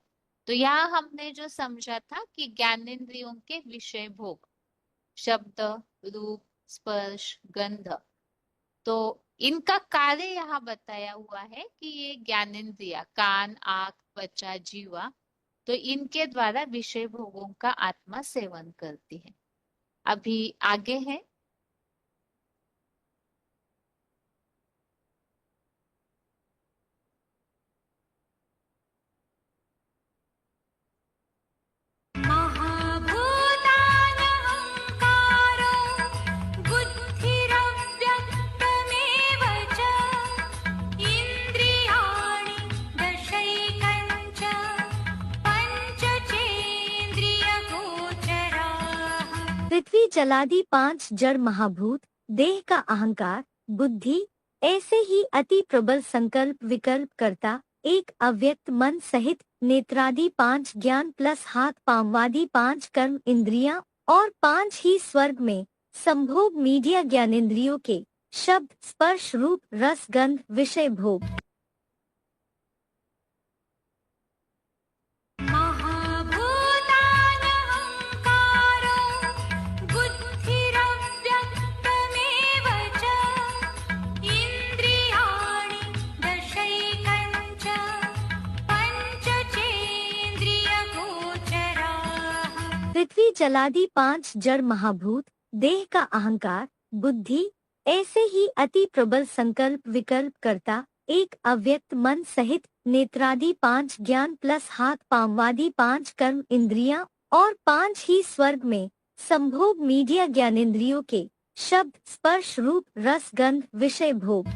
तो यहाँ हमने जो समझा था कि ज्ञानेंद्रियों के विषय भोग शब्द, रूप, स्पर्श, गंध, तो इनका कार्य यहाँ बताया हुआ है कि ये ज्ञानेंद्रिया कान, आंख, त्वचा, जीवा, तो इनके द्वारा विषय भोगों का आत्मा सेवन करती है। अभी आगे है पृथ्वी जलादि 5 जड़ महाभूत, देह का अहंकार, बुद्धि, ऐसे ही अति प्रबल संकल्प विकल्प करता एक अव्यक्त मन सहित नेत्रादि 5 ज्ञान प्लस हाथ पांववादि 5 कर्म इंद्रियां और 5 ही स्वर्ग में संभोग मीडिया ज्ञानेंद्रियों के शब्द, स्पर्श, रूप, रस, गंध, विषय भोग। पृथ्वी जलादि 5 जड़ महाभूत, देह का अहंकार, बुद्धि, ऐसे ही अति प्रबल संकल्प विकल्प करता एक अव्यक्त मन सहित नेत्रादि 5 ज्ञान प्लस हाथ पांववादि 5 कर्म इंद्रियां और 5 ही स्वर्ग में संभोग मीडिया ज्ञानेंद्रियों के शब्द, स्पर्श, रूप, रस, गंध, विषय भोग।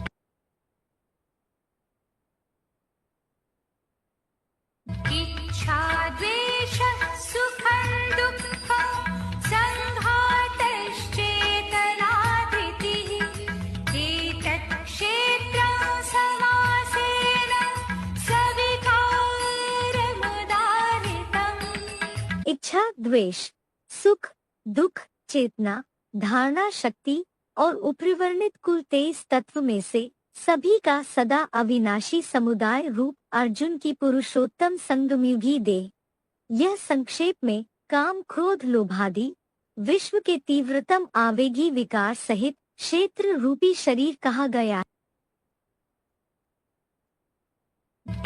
इच्छा द्वेष सुखं दुःखं संघातश्चेतनाधृतिः एतत् क्षेत्रं समासेन सविकारमुदाहृतम्। इच्छा, द्वेष, सुख, दुख, चेतना, धारणा शक्ति और उपरिवर्णित कुल 23 तत्व में से सभी का सदा अविनाशी समुदाय रूप अर्जुन की पुरुषोत्तम संगमयुगी देह, यह संक्षेप में काम, क्रोध, लोभादि विश्व के तीव्रतम आवेगी विकार सहित क्षेत्र रूपी शरीर कहा गया है।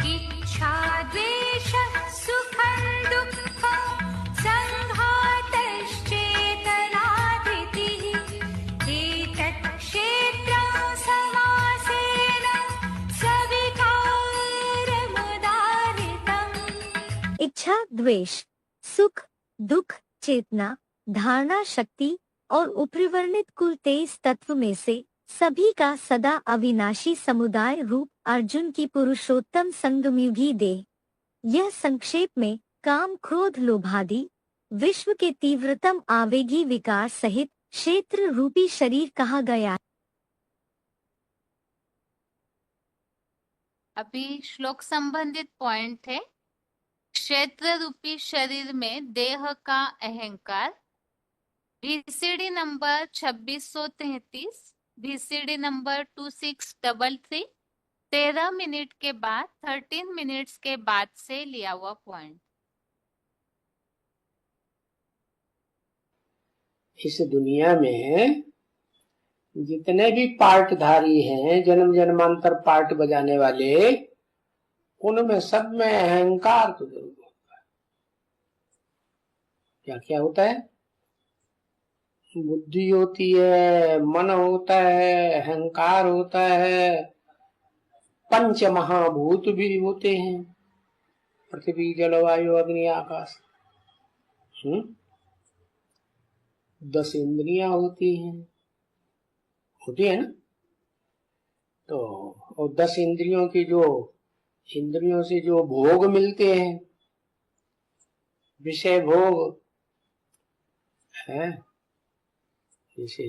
इच्छा द्वेष सुखं दुःखं संघातश्चेतनाधृतिः एतत् क्षेत्रं समासेन इच्छा, द्वेष, सुख, दुख, चेतना, धारणा शक्ति और उपरिवर्णित कुल 23 तत्व में से सभी का सदा अविनाशी समुदाय रूप अर्जुन की पुरुषोत्तम संगमयुगी देह। यह संक्षेप में काम, क्रोध, लोभादि विश्व के तीव्रतम आवेगी विकार सहित क्षेत्र रूपी शरीर कहा गया। अभी श्लोक संबंधित पॉइंट है। क्षेत्र रूपी शरीर में देह का अहंकार। VCD number 2633, VCD number 2633, 13 minute के बाद 13 मिनट्स के बाद से लिया हुआ पॉइंट। इस दुनिया में जितने भी पार्टधारी हैं, जन्म जन्मांतर पार्ट बजाने वाले, उनमें सब में अहंकार तो जरूर होता है। क्या क्या होता है? बुद्धि होती है, मन होता है, अहंकार होता है, पंच महाभूत भी होते हैं, पृथ्वी, जल, वायु, अग्नि, आकाश। 10 इंद्रियां होती हैं, होती है ना। तो और 10 इंद्रियों की इंद्रियों से जो भोग मिलते हैं, विषय भोग है, जैसे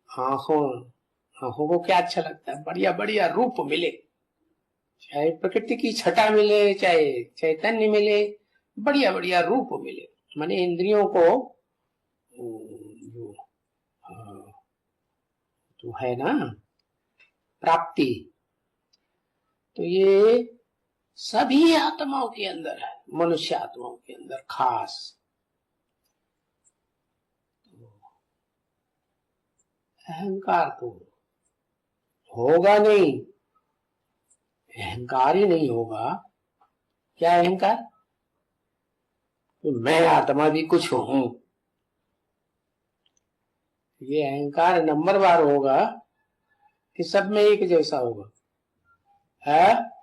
आंखों को क्या अच्छा लगता है? बढ़िया बढ़िया रूप मिले, चाहे प्रकृति की छटा मिले, चाहे चैतन्य मिले, बढ़िया बढ़िया रूप मिले। माने इंद्रियों को जो है ना प्राप्ति, तो ये सभी आत्माओं के अंदर है, मनुष्य आत्माओं के अंदर खास। अहंकार तो होगा नहीं, अहंकार ही नहीं होगा। क्या अहंकार? तो मैं आत्मा भी कुछ हूं। ये अहंकार नंबरवार होगा कि सब में एक जैसा होगा? है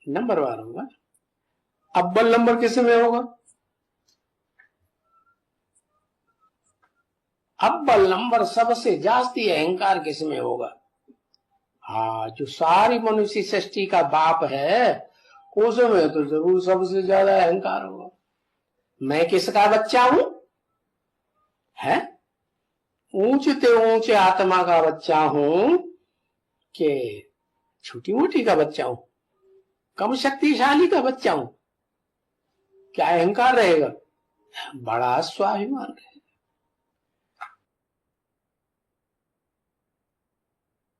नंबरवार होगा। अव्वल नंबर किस में होगा? अव्वल नंबर सबसे जास्ती अहंकार किस में होगा? हाँ, जो सारी मनुष्य सृष्टि का बाप है, उसमें तो जरूर सबसे ज्यादा अहंकार होगा। मैं किसका बच्चा हूं? है ऊंचते ऊंचे आत्मा का बच्चा हूं कि छोटी मोटी का बच्चा हूं, कम शक्तिशाली का बच्चा हूं? क्या अहंकार रहेगा? बड़ा स्वाभिमान रहेगा।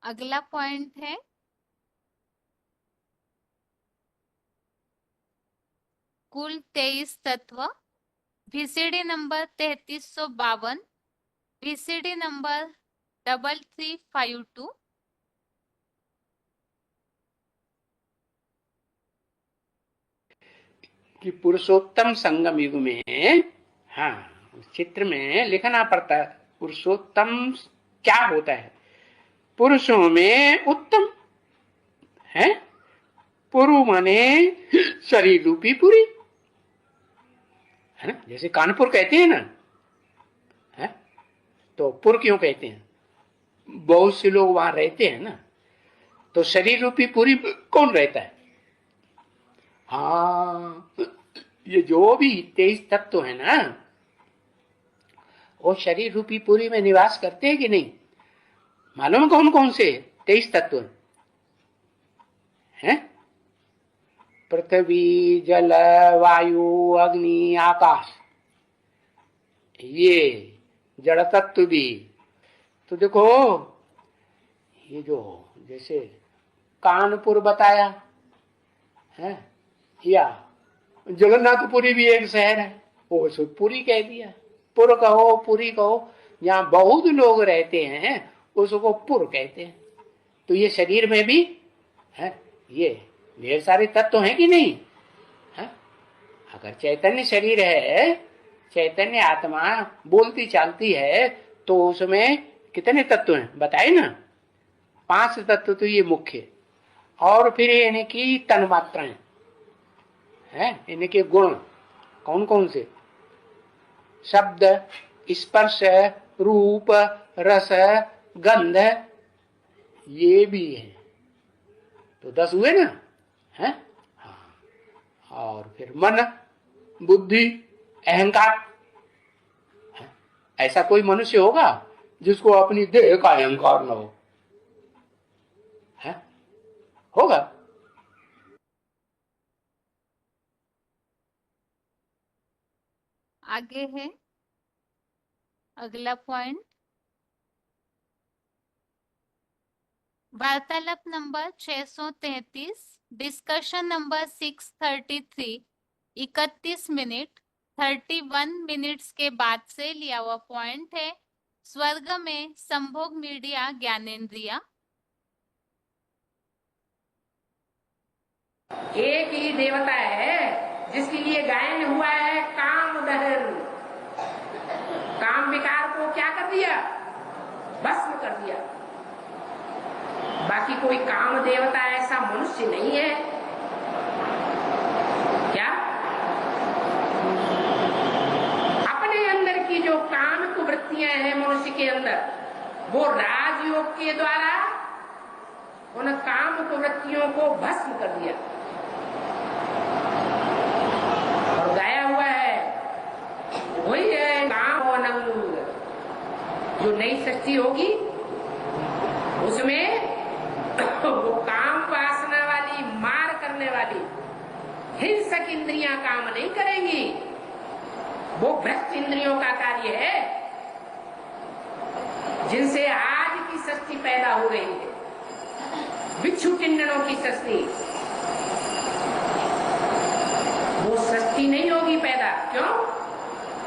अगला पॉइंट है कुल 23 तत्व। VCD number 3352, VCD number 3352। कि पुरुषोत्तम संगम युग में, हाँ, चित्र में लिखना पड़ता है पुरुषोत्तम क्या होता है। पुरुषों में उत्तम है, पुरु माने शरीर रूपी पुरी, है ना। जैसे कानपुर कहते हैं ना, है तो पुर क्यों कहते हैं? बहुत से लोग वहां रहते हैं ना, तो शरीर रूपी पुरी कौन रहता है? हाँ, ये जो भी 23 तत्व है ना, वो शरीर रूपी पुरी में निवास करते हैं कि नहीं? मालूम कौन कौन से 23 तत्व हैं? पृथ्वी, जल, वायु, अग्नि, आकाश, ये जड़ तत्व भी। तो देखो, ये जो जैसे कानपुर बताया है, या जगन्नाथपुरी भी एक शहर है, वो पुरी कह दिया। पुर कहो, पुरी कहो, जहाँ बहुत लोग रहते हैं उसको पुर कहते हैं। तो ये शरीर में भी है, ये ढेर सारे तत्व हैं कि नहीं है? अगर चैतन्य शरीर है, चैतन्य आत्मा बोलती चालती है, तो उसमें कितने तत्व हैं बताए ना? 5 तत्व तो ये मुख्य, और फिर यानी कि तन्मात्राएं हैं, इनके गुण कौन कौन से? शब्द, स्पर्श, रूप, रस, गंध, ये भी है। तो 10 हुए ना, हैं? हाँ। और फिर मन, बुद्धि, अहंकार। ऐसा कोई मनुष्य होगा जिसको अपनी देह का अहंकार न हो? है? होगा? आगे है अगला पॉइंट, वार्तालाप number 633, discussion number 633, 31 minute 31 minutes के बाद से लिया हुआ पॉइंट है। स्वर्ग में संभोग मीडिया ज्ञानेंद्रिया। एक ही देवता है जिसके लिए गायन हुआ है काम दहन। काम विकार को क्या कर दिया? भस्म कर दिया। बाकी कोई काम देवता ऐसा मनुष्य नहीं है क्या? अपने अंदर की जो काम वृत्तियां हैं मनुष्य के अंदर, वो राजयोग के द्वारा उन काम वृत्तियों को भस्म कर दिया और गाया हुआ है। वही है काम अनंग। जो नई सृष्टि होगी उसमें वो काम वासना वाली, मार करने वाली हिंसक इंद्रियां काम नहीं करेंगी। वो भ्रष्ट इंद्रियों का कार्य है जिनसे आज की सृष्टि पैदा हो रही है, बिच्छू टिंडनों की सृष्टि। वो सृष्टि नहीं होगी पैदा। क्यों?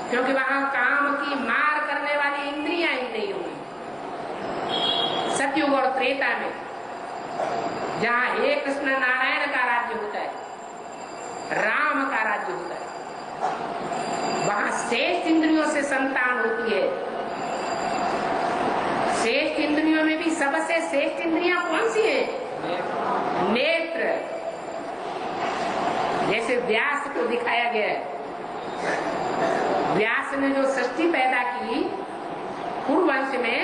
क्योंकि वहां काम की मार करने वाली इंद्रियां ही नहीं होंगी। सतयुग और त्रेता में जहां हे कृष्ण नारायण का राज्य होता है, राम का राज्य होता है, वहां श्रेष्ठ इंद्रियों से संतान होती है। श्रेष्ठ इंद्रियों में भी सबसे श्रेष्ठ इंद्रियां कौन सी है? नेत्र। जैसे व्यास को दिखाया गया है, व्यास ने जो सृष्टि पैदा की पूर्ववंश में,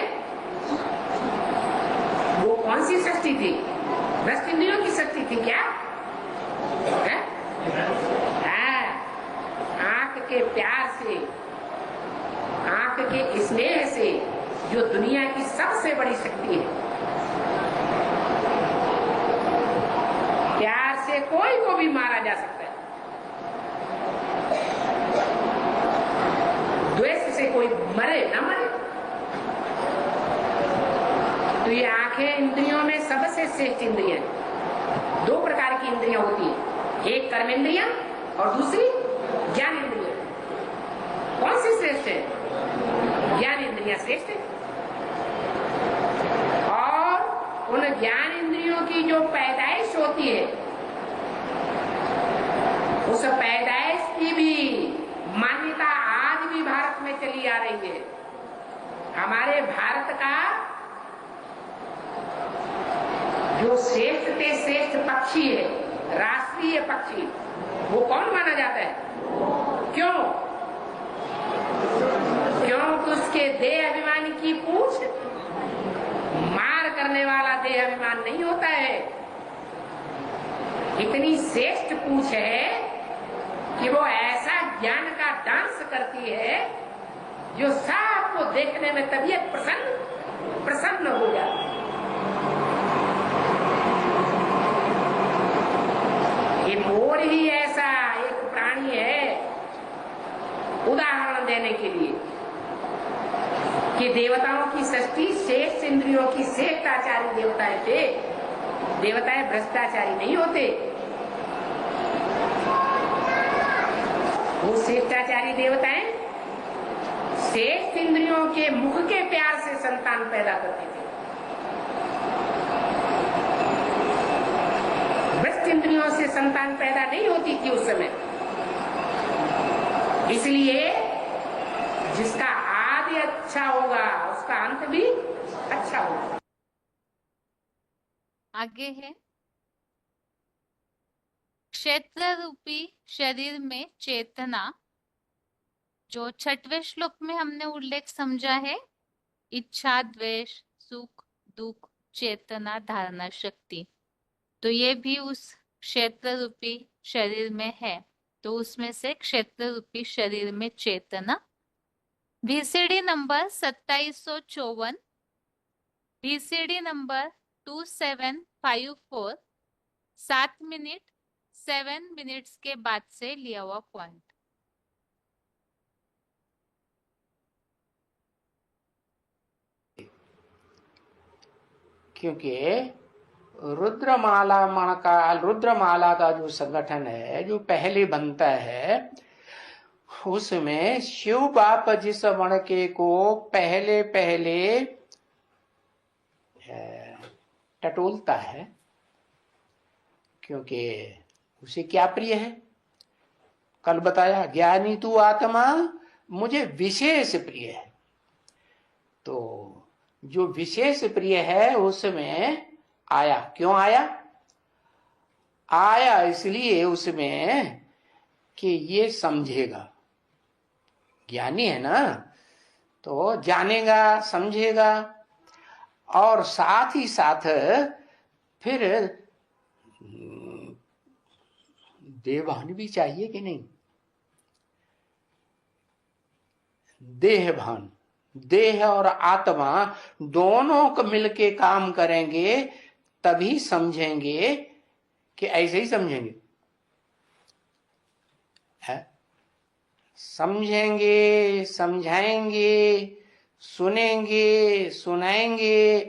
वो कौन सी सृष्टि थी? भ्रष्ट इंद्रियों की सृष्टि थी क्या? आंख के प्यार से, आंख के स्नेह से, जो दुनिया की सबसे बड़ी शक्ति है। प्यार से कोई को भी मारा जा सकता है, द्वेष से कोई मरे ना मरे। तो ये आंखें इंद्रियों में सबसे श्रेष्ठ इंद्रियां हैं। 2 प्रकार की इंद्रियां होती हैं, एक कर्म इंद्रियां और दूसरी ज्ञान इंद्रियां। कौन सी श्रेष्ठ है? ज्ञान इंद्रियां श्रेष्ठ है। और उन ज्ञान इंद्रियों की जो पैदाइश होती है, उस पैदाइश की भी मान्यता आज भी भारत में चली आ रही है। हमारे भारत का जो श्रेष्ठ से श्रेष्ठ पक्षी है, राष्ट्रीय पक्षी, वो कौन माना जाता है? क्यों? क्योंकि उसके देह अभिमान की पूछ मार करने वाला देह अभिमान नहीं होता है। इतनी श्रेष्ठ पूछ है कि वो ऐसा ज्ञान का डांस करती है जो सबको देखने में तबीयत प्रसन्न हो जाती है। ये मोर ही ऐसा एक प्राणी है, उदाहरण देने के लिए, कि देवताओं की सृष्टि श्रेष्ठ इंद्रियों की श्रेष्ठाचारी देवताएं थे। देवताएं भ्रष्टाचारी नहीं होते। वो श्रेष्ठाचारी देवताएं श्रेष्ठ इंद्रियों के मुख के प्यार से संतान पैदा करते थे। भ्रष्ट इंद्रियों से संतान पैदा नहीं होती थी उस समय। इसलिए जिसका आदि अच्छा होगा उसका अंत भी अच्छा होगा। आगे है क्षेत्र रूपी शरीर में चेतना, जो छठवें श्लोक में हमने उल्लेख समझा है, इच्छा, द्वेष, सुख, दुख, चेतना, धारणा शक्ति, तो ये भी उस क्षेत्र रूपी शरीर में है। तो उसमें से क्षेत्र रूपी शरीर में चेतना। VCD number 2754, VCD number 2754, 7 minute 7 minutes के बाद से लिया हुआ पॉइंट। क्योंकि रुद्रमाला का जो संगठन है, जो पहले बनता है, उसमें शिव बाप जिस मणके को पहले पहले टटोलता है, क्योंकि उसे क्या प्रिय है, कल बताया, ज्ञानी तू आत्मा मुझे विशेष प्रिय है। तो जो विशेष प्रिय है उसमें आया। क्यों आया? आया इसलिए उसमें कि ये समझेगा, ज्ञानी है ना, तो जानेगा, समझेगा, और साथ ही साथ फिर देहभान भी चाहिए कि नहीं? देहभान, देह और आत्मा दोनों को मिलके काम करेंगे तभी समझेंगे, कि ऐसे ही समझेंगे है? समझेंगे, समझाएंगे, सुनेंगे, सुनाएंगे,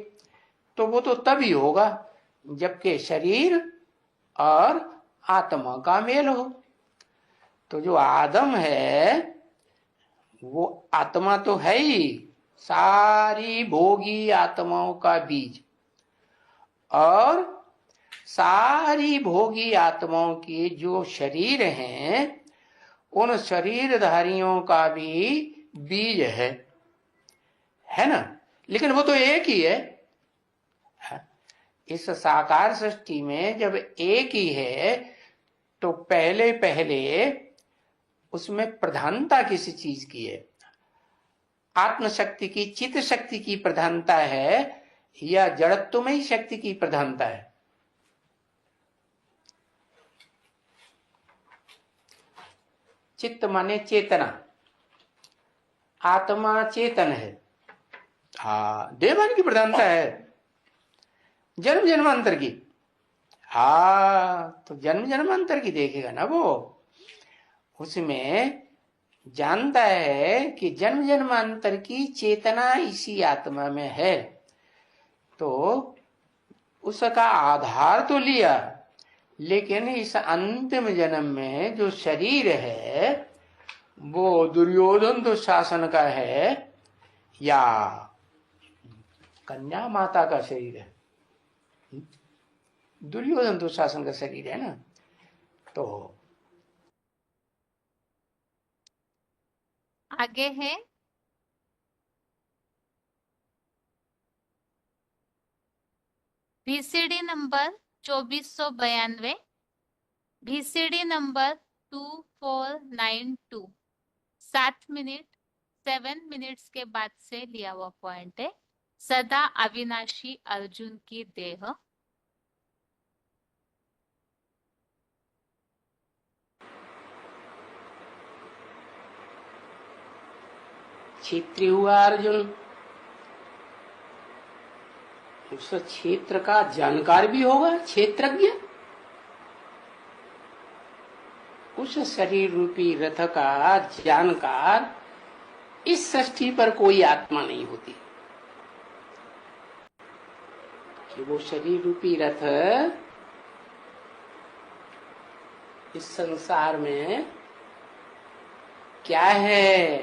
तो वो तो तभी होगा जबकि शरीर और आत्मा का मेल हो। तो जो आदम है वो आत्मा तो है ही, सारी भोगी आत्माओं का बीज, और सारी भोगी आत्माओं के जो शरीर हैं उन शरीरधारियों का भी बीज है ना? लेकिन वो तो एक ही है। इस साकार सृष्टि में जब एक ही है तो पहले पहले उसमें प्रधानता किसी चीज की है? आत्मशक्ति की, चित्त शक्ति की प्रधानता है या जड़त्वमयी शक्ति की प्रधानता है? चित्त माने चेतना, आत्मा चेतन है। हाँ, देवान की प्रधानता है, जन्म जन्मांतर की। हाँ, तो जन्म जन्मांतर की देखेगा ना वो, उसमें जानता है कि जन्म जन्मांतर की चेतना इसी आत्मा में है। तो उसका आधार तो लिया, लेकिन इस अंतिम जन्म में जो शरीर है वो दुर्योधन दुशासन का है या कन्या माता का शरीर है? दुर्योधन दुशासन का शरीर है ना। तो आगे है VCD number 2492, VCD number 2492, 7 minute 7 minutes के बाद से लिया हुआ पॉइंट है। सदा अविनाशी अर्जुन की देह। क्षेत्रीय हुआ अर्जुन, उस क्षेत्र का जानकार भी होगा, क्षेत्रज्ञ। उस शरीर रूपी रथ का जानकार इस सृष्टि पर कोई आत्मा नहीं होती कि वो शरीर रूपी रथ इस संसार में क्या है,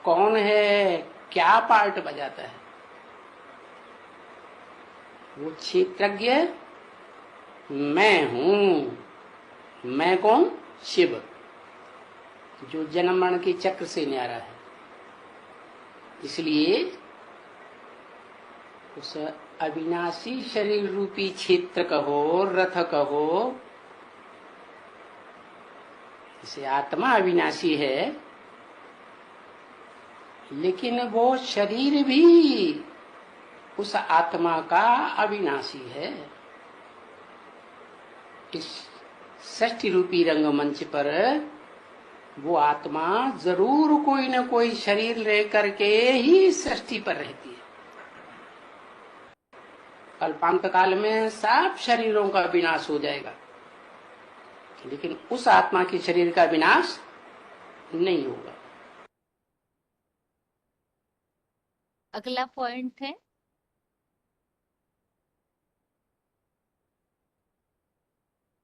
कौन है, क्या पार्ट बजाता है। वो क्षेत्रज्ञ मैं हूं। मैं कौन? शिव, जो जन्म मरण के चक्र से न्यारा है। इसलिए उस अविनाशी शरीर रूपी क्षेत्र कहो, रथ कहो, इसे आत्मा अविनाशी है, लेकिन वो शरीर भी उस आत्मा का अविनाशी है। इस षष्ठी रूपी रंगमंच पर वो आत्मा जरूर कोई न कोई शरीर लेकर के ही सृष्टि पर रहती है। कल्पांत काल में सब शरीरों का विनाश हो जाएगा, लेकिन उस आत्मा के शरीर का विनाश नहीं होगा। अगला पॉइंट है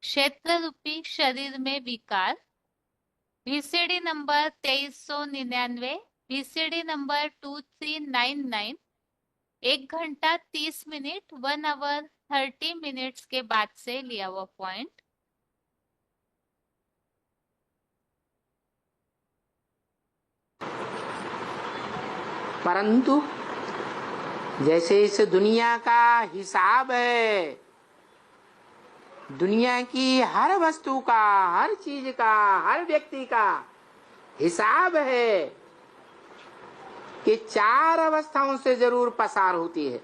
क्षेत्र रूपी शरीर में विकार। VCD नंबर 2399, VCD नंबर 2399, 1 घंटा 30 मिनट 1 आवर 30 मिनट्स के बाद से लिया हुआ पॉइंट। परंतु जैसे इस दुनिया का हिसाब है, दुनिया की हर वस्तु का, हर चीज का, हर व्यक्ति का हिसाब है कि 4 अवस्थाओं से जरूर पसार होती है।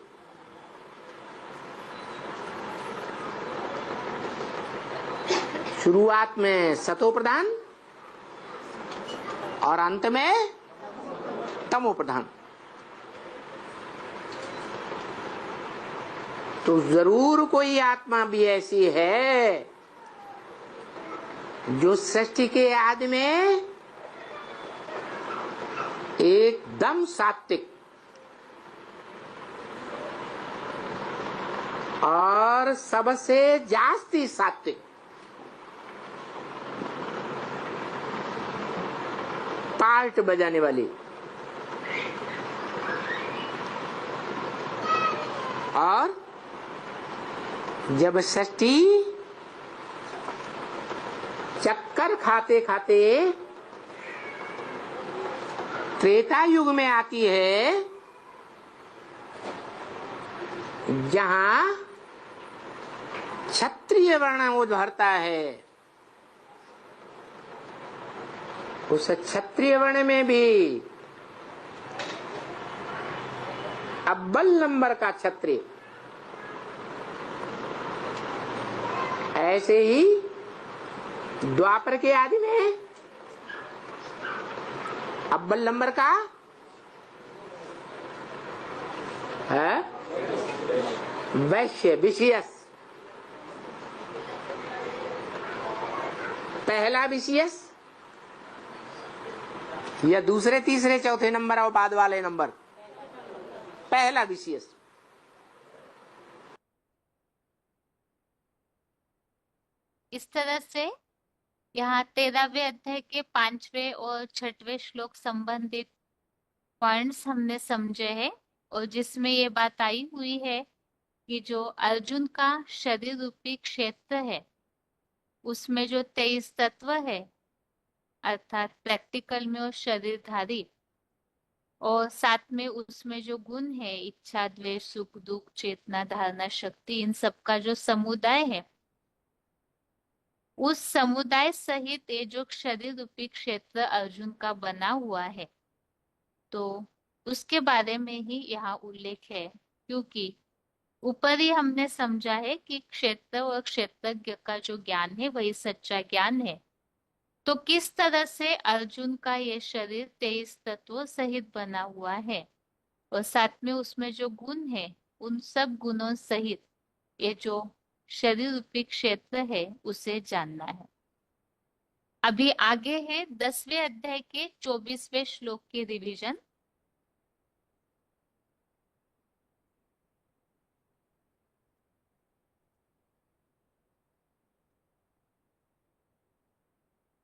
शुरुआत में सतो प्रधान और अंत में तमो प्रधान। तो जरूर कोई आत्मा भी ऐसी है जो सृष्टि के आदि में एकदम सात्विक और सबसे जास्ती सात्विक, पार्ट बजाने वाली और जब सृष्टि चक्कर खाते खाते त्रेता युग में आती है, जहां क्षत्रिय वर्ण उभरता है, उस क्षत्रिय वर्ण में भी अव्वल नंबर का क्षत्रिय, ऐसे ही द्वापर के आदि में अव्वल नंबर का है वैश्य, विशियस, पहला विशियस या दूसरे तीसरे चौथे नंबर और बाद वाले नंबर, पहला विशियस। इस तरह से यहाँ 13वें अध्याय के 5वें और 6वें श्लोक संबंधित पॉइंट्स हमने समझे हैं, और जिसमें ये बात आई हुई है कि जो अर्जुन का शरीर रूपी क्षेत्र है उसमें जो 23 तत्व है, अर्थात प्रैक्टिकल में वो शरीरधारी, और साथ में उसमें जो गुण है इच्छा, द्वेष, सुख, दुख, चेतना, धारणा, शक्ति, इन सब का जो समुदाय है, उस समुदाय सहित ये जो शरीर रूपी क्षेत्र अर्जुन का बना हुआ है, तो उसके बारे में ही यहाँ उल्लेख है। क्योंकि ऊपर ही हमने समझा है कि क्षेत्र और क्षेत्रज्ञ का जो ज्ञान है वही सच्चा ज्ञान है। तो किस तरह से अर्जुन का ये शरीर 23 तत्वों सहित बना हुआ है और साथ में उसमें जो गुण है उन सब गुणों सहित ये जो शरीर रूपी क्षेत्र है उसे जानना है। अभी आगे है 10वें अध्याय के 24वें श्लोक की रिवीजन।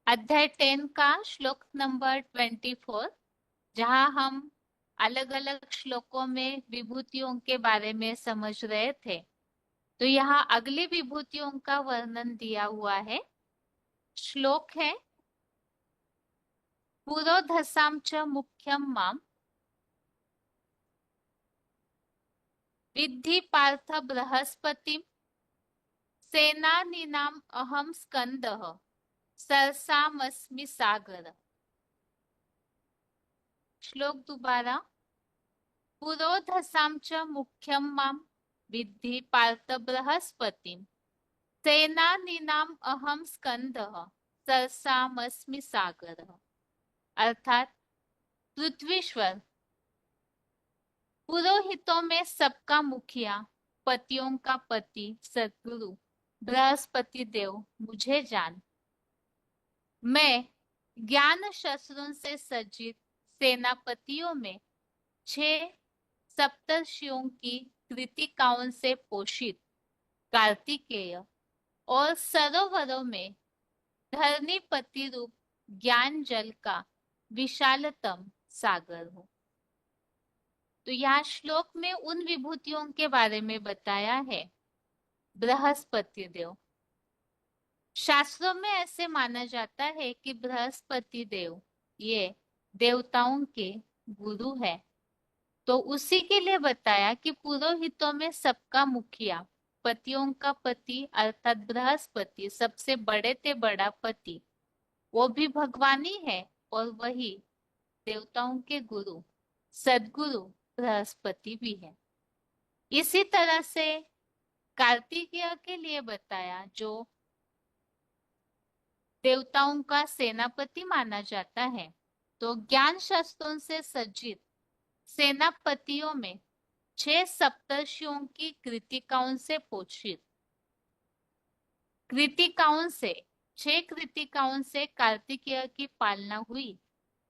अध्याय 10 का श्लोक नंबर 24, जहां हम अलग अलग श्लोकों में विभूतियों के बारे में समझ रहे थे। तो यहाँ अगली विभूतियों का वर्णन दिया हुआ है। श्लोक है पुरोधसाम च मुख्यम माम विद्धि पार्थ बृहस्पतिम सेनानीनाम अहम स्कंदः सरसामस्मि सागर। श्लोक दोबारा। पुरोधसां च मुख्यं मां विद्धि पार्थ बृहस्पतिम् सेनानीनाम् अहं स्कंदः सरसामस्मि सागरः। अर्थात पृथ्वीश्वर, पुरोहितों में सबका मुखिया, पतियों का पति सद्गुरु बृहस्पति देव मुझे जान। मैं ज्ञान शस्त्रों से सज्जित सेनापतियों में 6 सप्तर्षियों की कृतिकाओं से पोषित कार्तिकेय और सरोवरों में धरणीपति रूप ज्ञान जल का विशालतम सागर हूँ। तो यहाँ श्लोक में उन विभूतियों के बारे में बताया है। बृहस्पति देव, शास्त्रों में ऐसे माना जाता है कि बृहस्पति देव ये देवताओं के गुरु है। तो उसी के लिए बताया कि पुरोहितों में सबका मुखिया, पतियों का पति अर्थात बृहस्पति, सबसे बड़े ते बड़ा पति, वो भी भगवान ही है और वही देवताओं के गुरु सद्गुरु बृहस्पति भी है। इसी तरह से कार्तिकेय के लिए बताया, जो देवताओं का सेनापति माना जाता है। तो ज्ञान शस्त्रों से सज्जित सेनापतियों में 6 सप्तर्षियों की कृतिकाओं से पोषित, कृतिकाओं से 6 कृतिकाओं से कार्तिकेय की पालना हुई।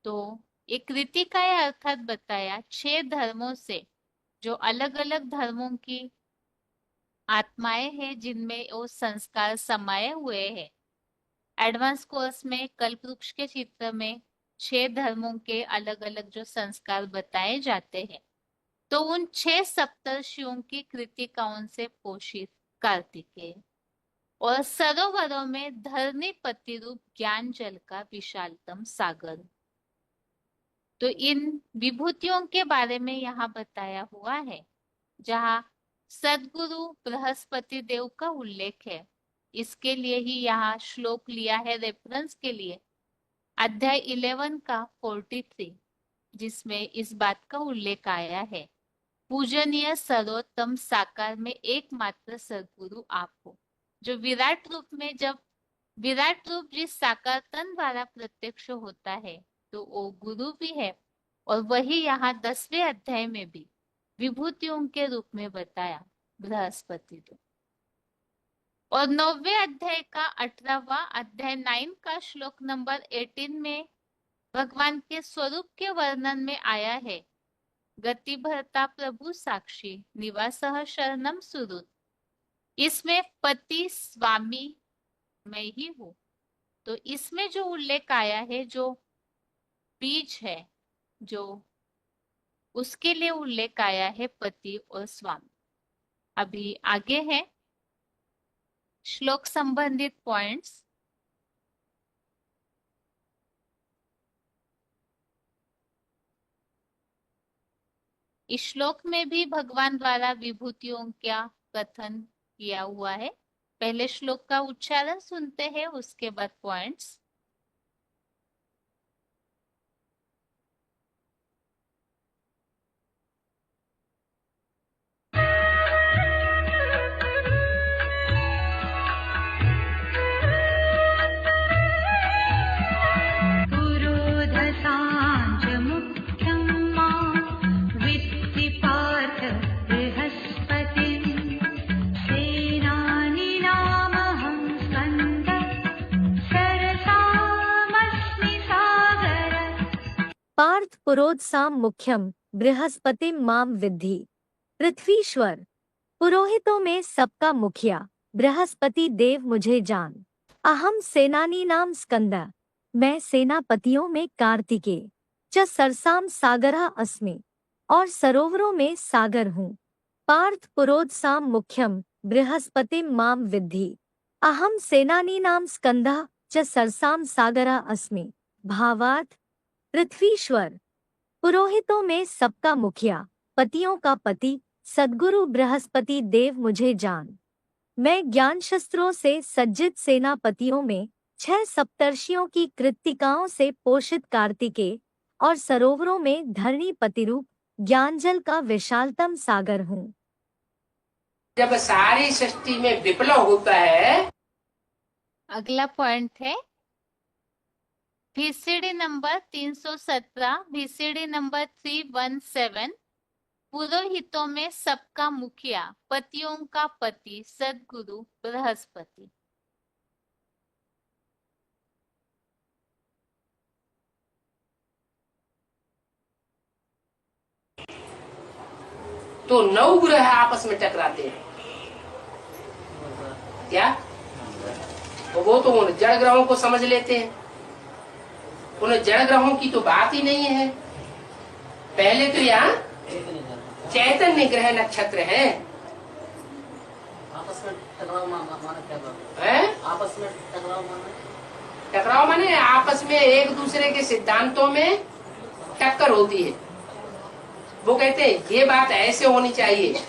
तो एक कृतिकाएं अर्थात बताया 6 धर्मों से, जो अलग अलग धर्मों की आत्माएं हैं जिनमें वो संस्कार समाये हुए हैं। एडवांस कोर्स में कल्पवृक्ष के चित्र में 6 धर्मों के अलग अलग जो संस्कार बताए जाते हैं। तो उन 6 सप्तर्षियों की कृतिकाओं से पोषित कार्तिकेय और सरोवरों में धरणीपति रूप ज्ञान जल का विशालतम सागर। तो इन विभूतियों के बारे में यहाँ बताया हुआ है। जहाँ सद्गुरु बृहस्पति देव का उल्लेख है, इसके लिए ही यहाँ श्लोक लिया है रेफरेंस के लिए, अध्याय 11 का 43, जिसमें इस बात का उल्लेख आया है। पूजनीय सर्वोत्तम साकार में एकमात्र सद्गुरु आप हो। जो विराट रूप में, जब विराट रूप जिस साकार तन द्वारा प्रत्यक्ष होता है, तो वो गुरु भी है। और वही यहाँ 10वें अध्याय में भी विभूतियों के रूप में बताया बृहस्पति देव। और 9वें अध्याय का 18वां अध्याय 9 का श्लोक नंबर 18 में भगवान के स्वरूप के वर्णन में आया है, गति भरता प्रभु साक्षी निवासः शरणम सुहृद। इसमें पति स्वामी मैं ही हूँ। तो इसमें जो उल्लेख आया है, जो बीज है, जो उसके लिए उल्लेख आया है पति और स्वामी। अभी आगे है श्लोक संबंधित पॉइंट्स। इस श्लोक में भी भगवान द्वारा विभूतियों का कथन किया हुआ है। पहले श्लोक का उच्चारण सुनते हैं, उसके बाद पॉइंट्स। पुरोधसाञ्च मुख्यं मां विद्धि पार्थ बृहस्पतिम् सेनानीनामहं स्कन्दः सरसामस्मि सागर। पार्थ पुरोधसाम मुख्यम बृहस्पतिम माम विद्धि। पृथ्वीश्वर, पुरोहितों में सबका मुखिया बृहस्पति देव मुझे जान। अहम सेनानी नाम स्कंद, मैं सेनापतियों में कार्तिकेय, च सरसाम सागरा अस्मि, और सरोवरों में सागर हूँ। पार्थ पुरोधसाम मुख्यम बृहस्पतिम माम विद्धि। अहम सेनानी नाम स्कंद च सरसाम सागरा अस्मि। भावार्थ, पृथ्वीश्वर, पुरोहितों में सबका मुखिया, पतियों का पति, सद्गुरु बृहस्पति देव मुझे जान। मैं ज्ञान शस्त्रों से सज्जित सेनापतियों में 6 सप्तर्षियों की कृत्तिकाओं से पोषित कार्तिकेय और सरोवरों में धरणी पतिरूप ज्ञानजल का विशालतम सागर हूँ। जब सारी सृष्टि में विप्लव होता है, अगला पॉइंट है VCD नंबर 317, VCD नंबर 317। पुरोहितों में सबका मुखिया, पतियों का पति, सद्गुरु बृहस्पति। तो 9 ग्रह आपस में टकराते हैं। क्या? तो वो तो उन जड़ ग्रहों को समझ लेते हैं, उन जड़ ग्रहों की तो बात ही नहीं है। पहले तो यहाँ चैतन्य ग्रह नक्षत्र है। आपस में टकराव माने क्या बात हैं? आपस में टकराव माने टकराव माने आपस में एक दूसरे के सिद्धांतों में टक्कर होती है। वो कहते हैं ये बात ऐसे होनी चाहिए,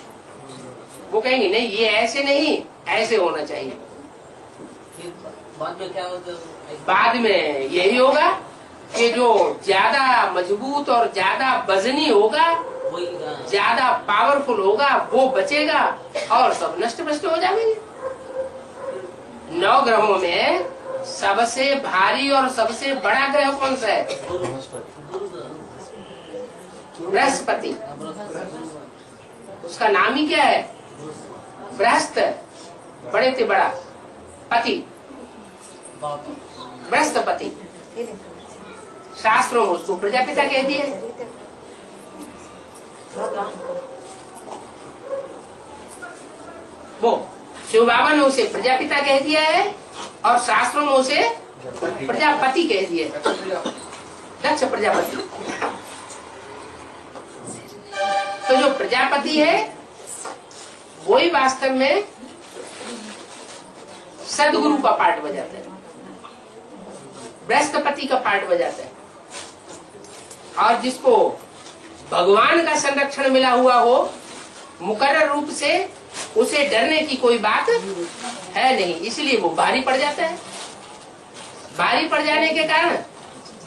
वो कहेंगे नहीं ये ऐसे नहीं, ऐसे होना चाहिए। फिर बाद में क्या होता है? बाद में यही होगा कि जो ज्यादा मजबूत और ज्यादा वजनी होगा, वही ज्यादा पावरफुल होगा, वो बचेगा और सब नष्ट भ्रष्ट हो जाएंगे। 9 ग्रहों में सबसे भारी और सबसे बड़ा ग्रह कौन सा है? बृहस्पति। उसका नाम ही क्या है? बृहस्पति, बड़े से बड़ा पति, बृहस्पति। शास्त्रों में उसको प्रजापिता कह दिए। वो शिव बाबा ने उसे प्रजापिता कह दिया है और शास्त्रों में उसे प्रजापति कह दिया है, दक्ष प्रजापति। तो जो प्रजापति है वही वास्तव में सदगुरु का पार्ट बजाता है, बृहस्पति का पार्ट बजाता है। और जिसको भगवान का संरक्षण मिला हुआ हो मुकर्रर रूप से, उसे डरने की कोई बात है नहीं, इसलिए वो भारी पड़ जाता है। भारी पड़ जाने के कारण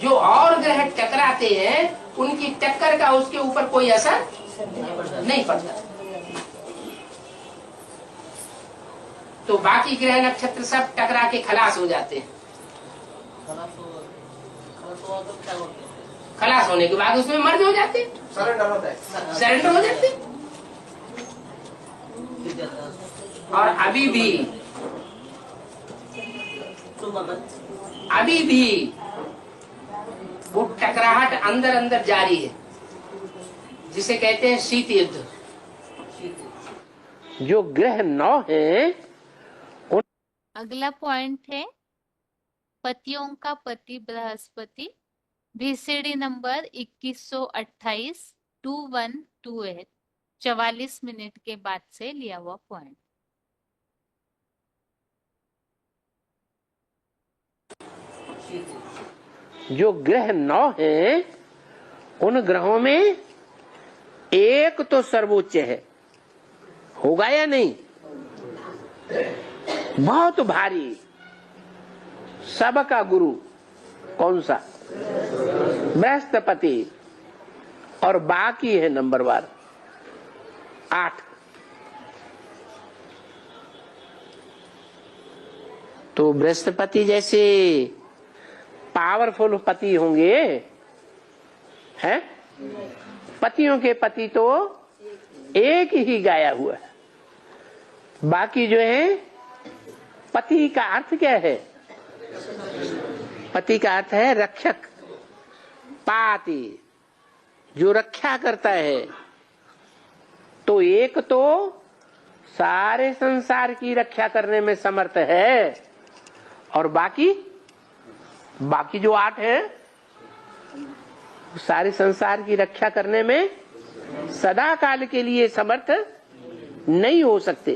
जो और ग्रह टकराते हैं उनकी टक्कर का उसके ऊपर कोई असर नहीं पड़ता। तो बाकी ग्रह नक्षत्र सब टकरा के खलास हो जाते हैं। खलास होने के बाद उसमें मर्ज हो जाते, सरेंडर हो जाते। और अभी भी वो टकराहट अंदर अंदर जारी है, जिसे कहते हैं शीत युद्ध। जो ग्रह 9 है अगला पॉइंट है पतियों का पति बृहस्पति, VCD नंबर 2128 2128, 44 मिनट के बाद से लिया हुआ पॉइंट। जो ग्रह 9 है उन ग्रहों में एक तो सर्वोच्च है, होगा या नहीं? बहुत भारी, सबका गुरु कौन सा? बृहस्पति। और बाकी है नंबरवार 8। तो बृहस्पति जैसे पावरफुल पति होंगे, हैं? पतियों के पति तो एक ही गाया हुआ है। बाकी जो है, पति का अर्थ क्या है? पति का अर्थ है रक्षक, पाति, जो रक्षा करता है। तो एक तो सारे संसार की रक्षा करने में समर्थ है, और बाकी जो 8 है सारे संसार की रक्षा करने में सदा काल के लिए समर्थ नहीं हो सकते।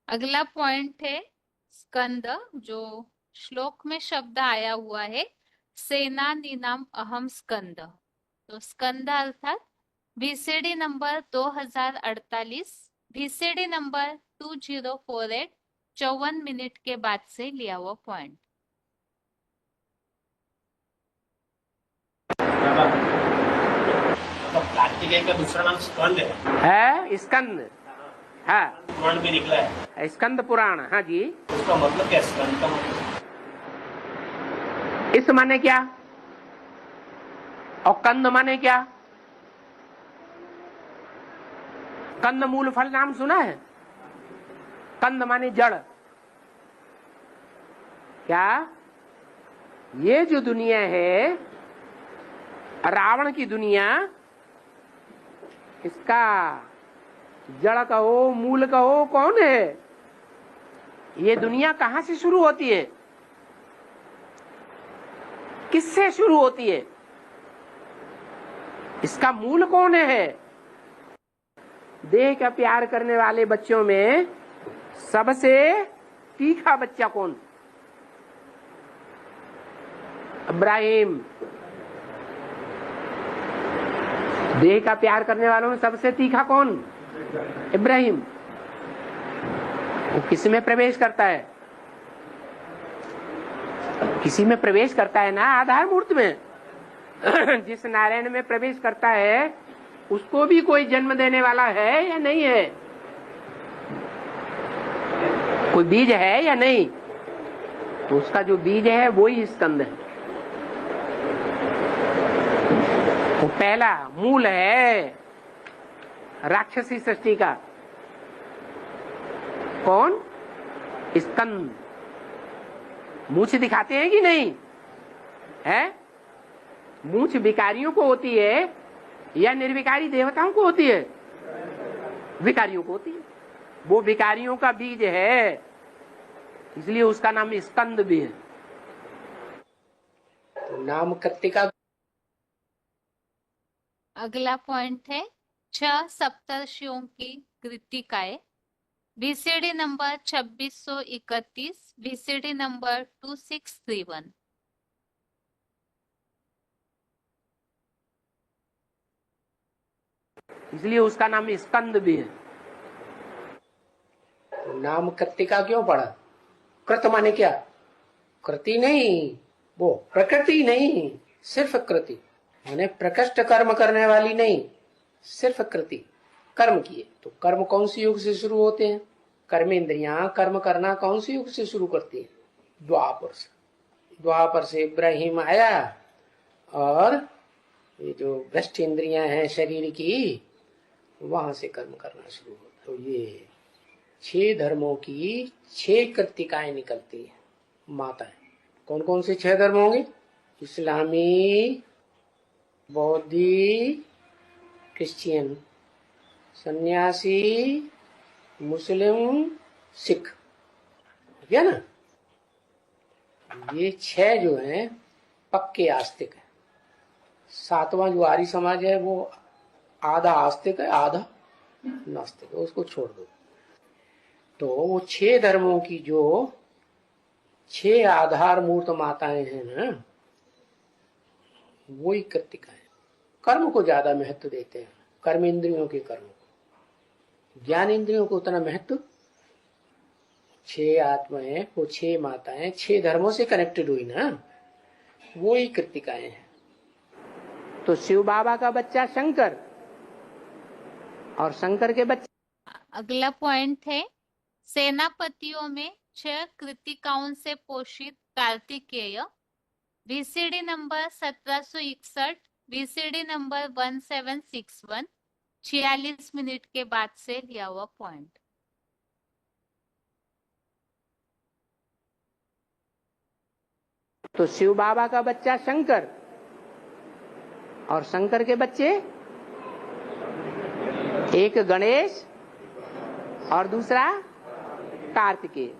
अगला पॉइंट है स्कंद, जो श्लोक में शब्द आया हुआ है सेनानीनाम अहम स्कंद। तो स्कंद अर्थात VCD number 2048 VCD number 2048 54 minute के बाद से लिया हुआ पॉइंट। कार्तिकेय का दूसरा नाम स्कंद है स्कंद। हाँ, पुराण में निकला है। स्कंद पुराण। हाँ जी, उसका मतलब क्या है? स्कंद का मतलब इस माने क्या और कंद माने क्या? कंद मूल फल नाम सुना है? कंद माने जड़। क्या ये जो दुनिया है, रावण की दुनिया, इसका जड़ कहो मूल कहो कौन है? ये दुनिया कहां से शुरू होती है? किससे शुरू होती है? इसका मूल कौन है? देह का प्यार करने वाले बच्चों में सबसे तीखा बच्चा कौन? इब्राहिम। देह का प्यार करने वालों में सबसे तीखा कौन? इब्राहिम। वो किस में प्रवेश करता है? किसी में प्रवेश करता है ना, आधार मूर्त में। जिस नारायण में प्रवेश करता है उसको भी कोई जन्म देने वाला है या नहीं है? कोई बीज है या नहीं? तो उसका जो बीज है वो ही स्कंद है। वो पहला मूल है राक्षसी सृष्टि का। कौन? स्कंद। मूछ दिखाते हैं कि नहीं है? मूछ विकारियों को होती है या निर्विकारी देवताओं को होती है? विकारियों को होती है। वो विकारियों का बीज है, इसलिए उसका नाम स्कंद भी है। तो नाम कृतिका। अगला पॉइंट है 6 सप्तर्षियों की कृतिकाएं। VCD number 2631, VCD number 2631। इसलिए उसका नाम स्कंद भी है। तो नाम कृतिका क्यों पड़ा? कृत माने क्या? कृति नहीं, वो प्रकृति नहीं, सिर्फ कृति माने प्रकृष्ट कर्म करने वाली नहीं, सिर्फ कृति कर्म किए। तो कर्म कौन सी युग से शुरू होते हैं? कर्मेंद्रियां कर्म करना कौन सी युग से शुरू करती है? द्वापर से। द्वापर से इब्राहिम आया और ये जो भ्रष्ट इंद्रियां हैं शरीर की, वहां से कर्म करना शुरू होता। तो ये 6 धर्मों की 6 कृतिकाएं निकलती हैं, माताएं। कौन कौन से 6 धर्म होंगे? इस्लामी, बौद्धी, क्रिश्चियन, सन्यासी, मुस्लिम, सिख। ठीक है ना? ये 6 जो हैं पक्के आस्तिक है। 7वां जो आर्य समाज है वो आधा आस्तिक है आधा नास्तिक है, उसको छोड़ दो। तो वो 6 धर्मों की जो 6 आधार मूर्त माताएं हैं ना, वो ही कृतिकाएं। कर्म को ज्यादा महत्व देते हैं, कर्म इंद्रियों के कर्म को। ज्ञान इंद्रियों को उतना महत्व। 6 आत्माएं, वो 6 माताएं 6 धर्मों से कनेक्टेड हुई ना, वो ही कृतिकाएं हैं। तो शिव बाबा का बच्चा शंकर और शंकर के बच्चे। अगला पॉइंट है सेनापतियों में 6 कृतिकाओं से पोषित Kartikeya. VCD number 1761, VCD number 1761, 46 minute के बाद से लिया हुआ पॉइंट। तो शिव बाबा का बच्चा शंकर और शंकर के बच्चे एक गणेश और दूसरा कार्तिकेय।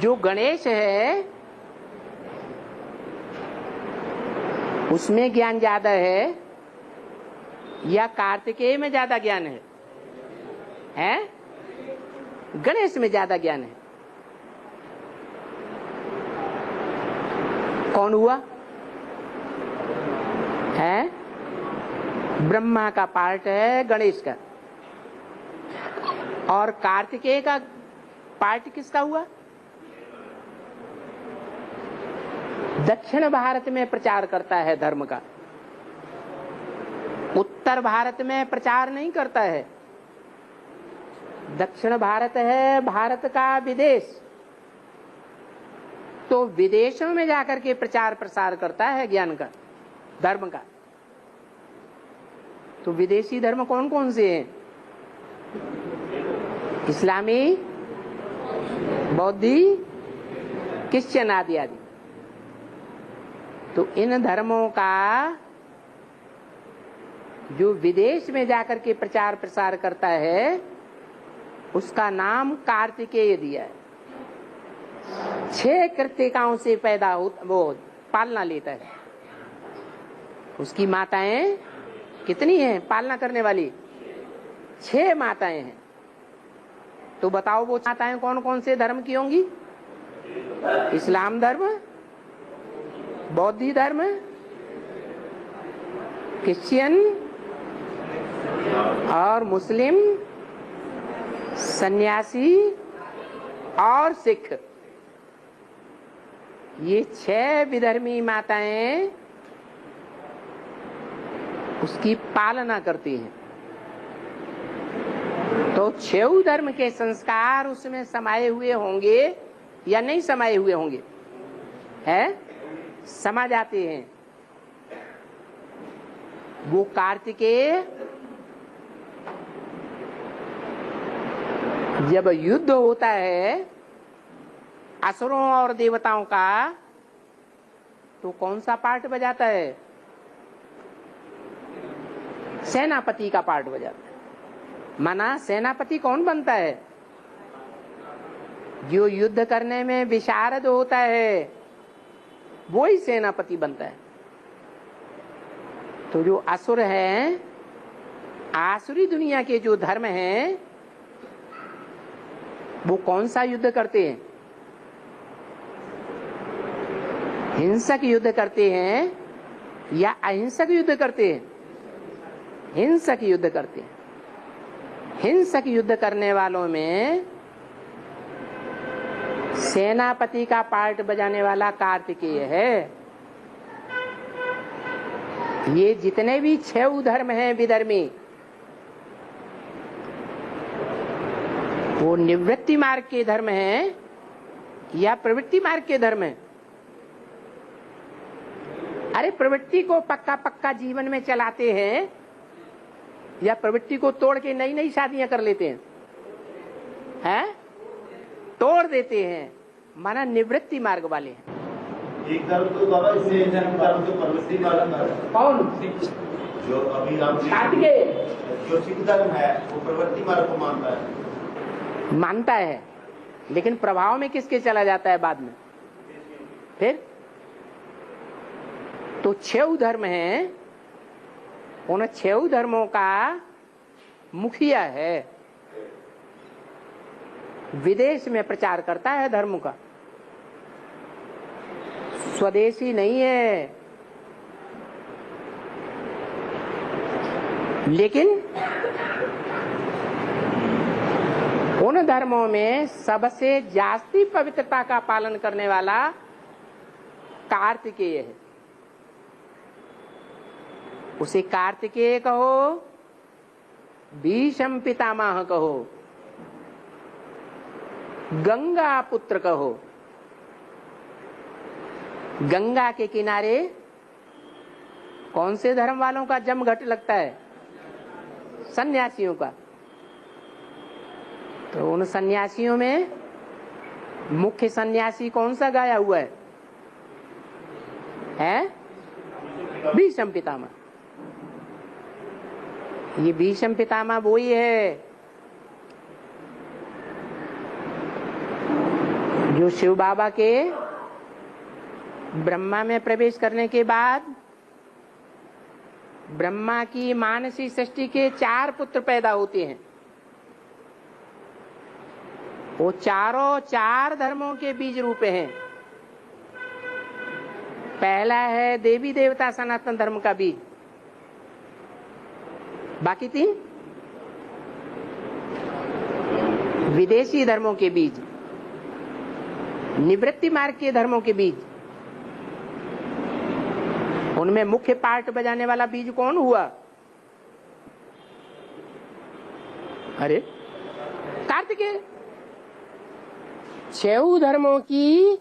जो गणेश है उसमें ज्ञान ज्यादा है या कार्तिकेय में ज्यादा ज्ञान है? गणेश में ज्यादा ज्ञान है। कौन हुआ है? ब्रह्मा का पार्ट है गणेश का, और कार्तिकेय का पार्ट किसका हुआ? दक्षिण भारत में प्रचार करता है धर्म का, उत्तर भारत में प्रचार नहीं करता है। दक्षिण भारत है भारत का विदेश, तो विदेशों में जाकर के प्रचार प्रसार करता है ज्ञान का, धर्म का। तो विदेशी धर्म कौन कौन से हैं? इस्लामी, बौद्धि, क्रिश्चियन आदि आदि। तो इन धर्मों का जो विदेश में जाकर के प्रचार प्रसार करता है उसका नाम कार्तिकेय दिया है। 6 कृत्तिकाओं से पैदा हो वो पालना लेता है। उसकी माताएं कितनी हैं पालना करने वाली? 6 माताएं हैं। तो बताओ वो माताएं कौन कौन से धर्म की होंगी? इस्लाम धर्म, बौद्ध धर्म, क्रिश्चियन और मुस्लिम, सन्यासी और सिख। ये 6 विधर्मी माताएं उसकी पालना करती हैं। तो 6 धर्म के संस्कार उसमें समाये हुए होंगे या नहीं समाये हुए होंगे? है, समा जाते हैं। वो कार्तिकेय जब युद्ध होता है असुरों और देवताओं का, तो कौन सा पार्ट बजाता है? सेनापति का पार्ट बजाता है। माना सेनापति कौन बनता है? जो युद्ध करने में विशारद होता है वो ही सेनापति बनता है। तो जो असुर हैं, आसुरी दुनिया के जो धर्म हैं, वो कौन सा युद्ध करते हैं? हिंसक युद्ध करते हैं या अहिंसक युद्ध करते हैं? हिंसक युद्ध करते हैं। हिंसक युद्ध करने वालों में सेनापति का पार्ट बजाने वाला कार्तिकेय है। ये जितने भी 6 धर्म हैं विधर्मी, वो निवृत्ति मार्ग के धर्म हैं या प्रवृत्ति मार्ग के धर्म हैं? अरे प्रवृत्ति को पक्का पक्का जीवन में चलाते हैं या प्रवृत्ति को तोड़ के नई नई शादियां कर लेते हैं? हैं? तोड़ देते हैं, माना निवृत्ति मार्ग वाले हैं। एक तरफ तो बाबा इससे धर्म तो प्रवृत्ति मार्ग है। कौन? जो अभी आप कार्तिकेय जो सिख धर्म है वो प्रवृत्ति मार्ग को मानता है। मानता है, लेकिन प्रभाव में किसके चला जाता है बाद में? फिर तो 6 धर्म हैं, उन 6 धर्मों का मुखिया है, विदेश में प्रचार करता है धर्म का, स्वदेशी नहीं है। लेकिन उन धर्मों में सबसे जास्ती पवित्रता का पालन करने वाला कार्तिकेय है। उसे कार्तिकेय कहो, भीष्म पितामह कहो, गंगा पुत्र कहो। गंगा के किनारे कौन से धर्म वालों का जमघट लगता है? सन्यासियों का। तो उन सन्यासियों में मुख्य सन्यासी कौन सा गाया हुआ है? भीष्म पितामह। ये भीष्म पितामह वो ही है जो शिव बाबा के ब्रह्मा में प्रवेश करने के बाद ब्रह्मा की मानसी सृष्टि के 4 पुत्र पैदा होते हैं। वो चारों 4 धर्मों के बीज रूप हैं। पहला है देवी देवता सनातन धर्म का बीज, बाकी 3 विदेशी धर्मों के बीज, निवृत्ति मार्ग के धर्मों के बीज, उनमें मुख्य पार्ट बजाने वाला बीज कौन हुआ? अरे कार्तिकेय। 6 धर्मों की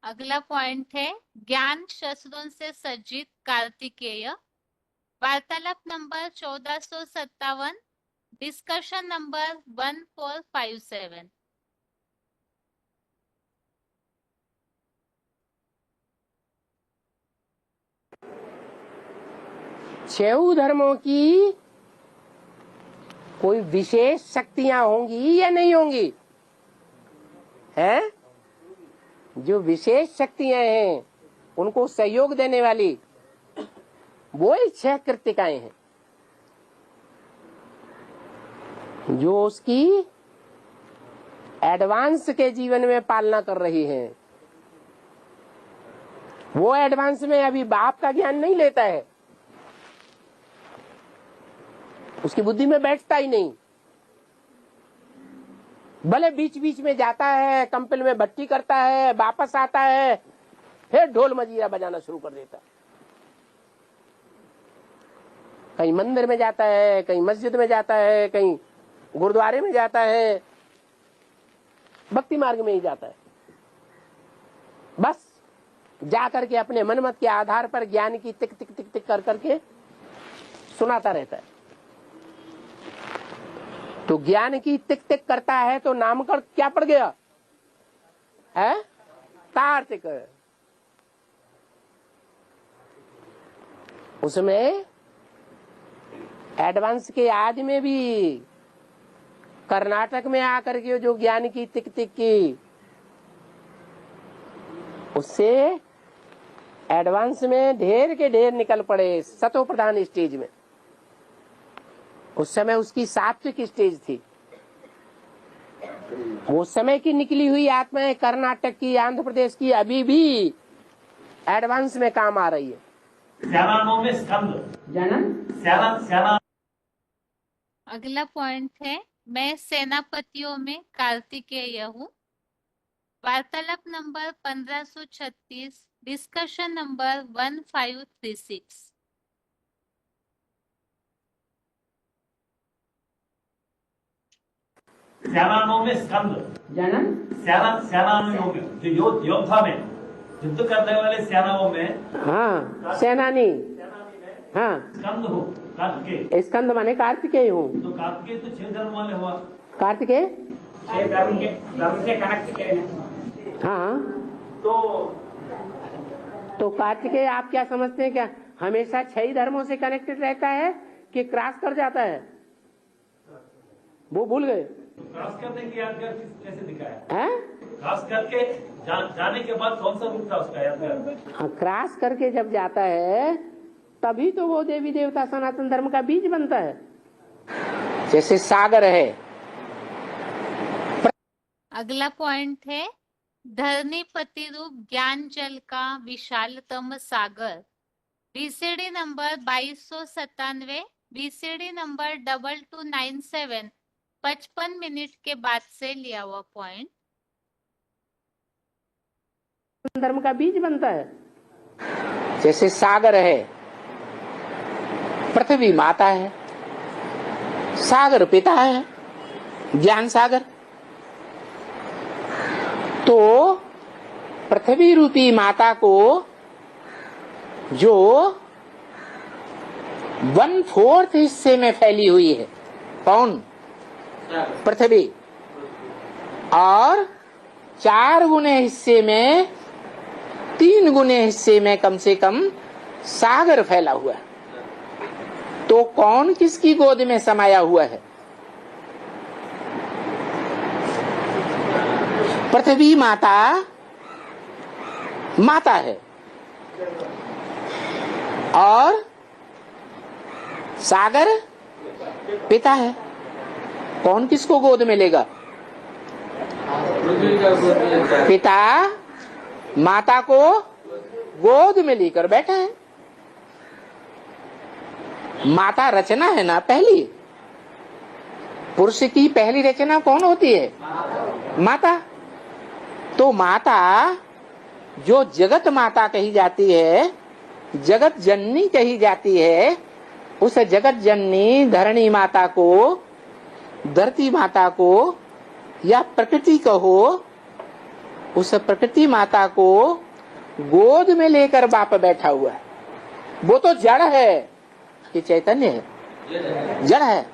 अगला पॉइंट है ज्ञान शस्त्रों से सज्जित कार्तिकेय। वार्तालाप नंबर 1457, डिस्कशन नंबर 1457। छह धर्मों की कोई विशेष शक्तियां होंगी या नहीं होंगी? हैं? जो विशेष शक्तियां हैं उनको सहयोग देने वाली वो ही 6 कृतिकाएं हैं, जो उसकी एडवांस के जीवन में पालना कर रही हैं। वो एडवांस में अभी बाप का ज्ञान नहीं लेता है, उसकी बुद्धि में बैठता ही नहीं। भले बीच बीच में जाता है, कंपल में भट्टी करता है, वापस आता है, फिर ढोल मजीरा बजाना शुरू कर देता है। कहीं मंदिर में जाता है, कहीं मस्जिद में जाता है, कहीं गुरुद्वारे में जाता है, भक्ति मार्ग में ही जाता है। बस जा करके अपने मनमत के आधार पर ज्ञान की टिक टिक टिक टिक कर करके सुनाता रहता है। तो ज्ञान की टिक टिक करता है तो नामकरण क्या पड़ गया है? कार्तिक। उसमें एडवांस के आदि में भी कर्नाटक में आकर के जो ज्ञान की टिक टिक की, उससे एडवांस में ढेर के ढेर निकल पड़े सतो प्रधान स्टेज में। उस समय उसकी सात्विक स्टेज थी। वो समय की निकली हुई आत्माएं कर्नाटक की, आंध्र प्रदेश की अभी भी एडवांस में काम आ रही है। अगला पॉइंट है मैं सेनापतियों में कार्तिकेय हूँ। वार्तालाप नंबर 1536, डिस्कशन नंबर 1536। सेनाओं में स्कंद, सेनाओं में जो योद्धा में युद्ध करने वाले सेनाओं में, हाँ सेनानी, हाँ स्कंद हो कार्तिकेय। स्कंद माने कार्तिकेय हूँ। तो कार्तिकेय तो 6 धर्म वाले हुआ। कार्तिकेय 6 धर्म से कनेक्ट किए हैं। हाँ तो कार्तिकेय आप क्या समझते हैं? क्या हमेशा 6 धर्मों से कनेक्टेड रहता है कि क्रॉस कर जाता है? वो भूल गए। क्रॉस करने की यादगार कैसे दिखाया है? क्रॉस करके जाने के बाद कौन सा रूप था उसका यादगार? हाँ, क्रॉस करके जब जाता है तभी तो वो देवी देवता सनातन धर्म का बीज बनता है। जैसे सागर है। अगला पॉइंट है धरणीपति रूप ज्ञान जल का विशालतम सागर। BCD number 2297, BCD number 2297, 55 minute के बाद से लिया हुआ पॉइंट। धर्म का बीज बनता है। जैसे सागर है, पृथ्वी माता है, सागर पिता है, ज्ञान सागर। तो पृथ्वी रूपी माता को जो 1/4 हिस्से में फैली हुई है, कौन? पृथ्वी। और 4 गुने हिस्से में, 3 गुने हिस्से में कम से कम सागर फैला हुआ है। तो कौन किसकी गोद में समाया हुआ है? पृथ्वी माता माता है और सागर पिता है। कौन किसको गोद में लेगा? पिता माता को गोद में लेकर बैठा है। माता रचना है ना पहली। पुरुष की पहली रचना कौन होती है? माता। तो माता जो जगत माता कही जाती है, जगत जननी कही जाती है, उस जगत जननी धरणी माता को, धरती माता को या प्रकृति कहो, उस प्रकृति माता को गोद में लेकर बाप बैठा हुआ है। वो तो जड़ है कि चैतन्य है? जड़ है।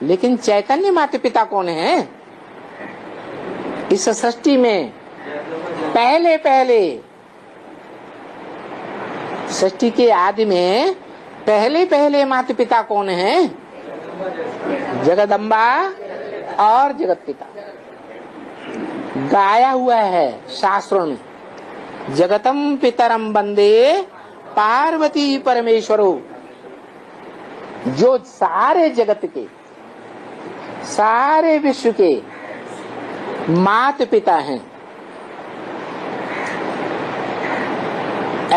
लेकिन चैतन्य माता पिता कौन है? इस सृष्टि में पहले पहले, सृष्टि के आदि में पहले पहले माता पिता कौन है? जगदम्बा और जगत पिता। गाया हुआ है शास्त्रों में, जगतम पितरम वंदे पार्वती परमेश्वरो। जो सारे जगत के, सारे विश्व के माता पिता हैं,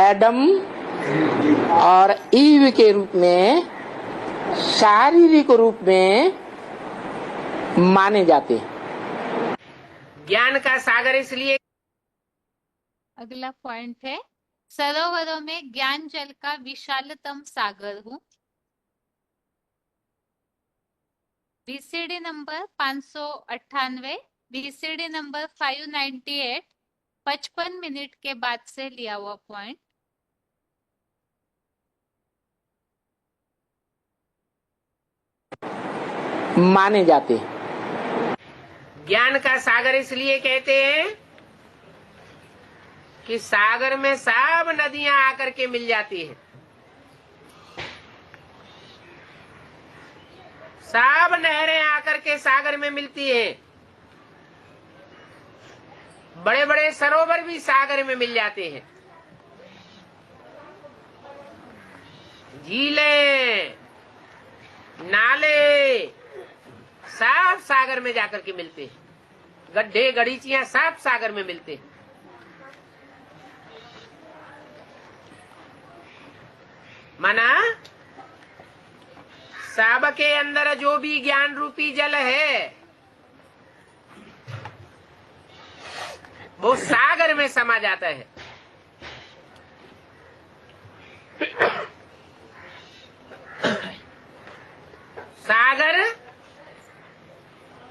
एडम और ईव के रूप में, शारीरिक रूप में माने जाते हैं। ज्ञान का सागर इसलिए। अगला पॉइंट है, सरोवरों में ज्ञान जल का विशालतम सागर हूँ। BCD number 598, BCD number 598, 55 minute के बाद से लिया हुआ पॉइंट। माने जाते हैं। ज्ञान का सागर इसलिए कहते हैं कि सागर में सब नदियां आकर के मिल जाती हैं। सब नहरें आकर के सागर में मिलती हैं। बड़े बड़े सरोवर भी सागर में मिल जाते हैं। झीलें, नाले सब सागर में जाकर के मिलते हैं। गड्ढे गड़ीचियां सब सागर में मिलते हैं। माना सब के अंदर जो भी ज्ञान रूपी जल है वो सागर में समा जाता है। सागर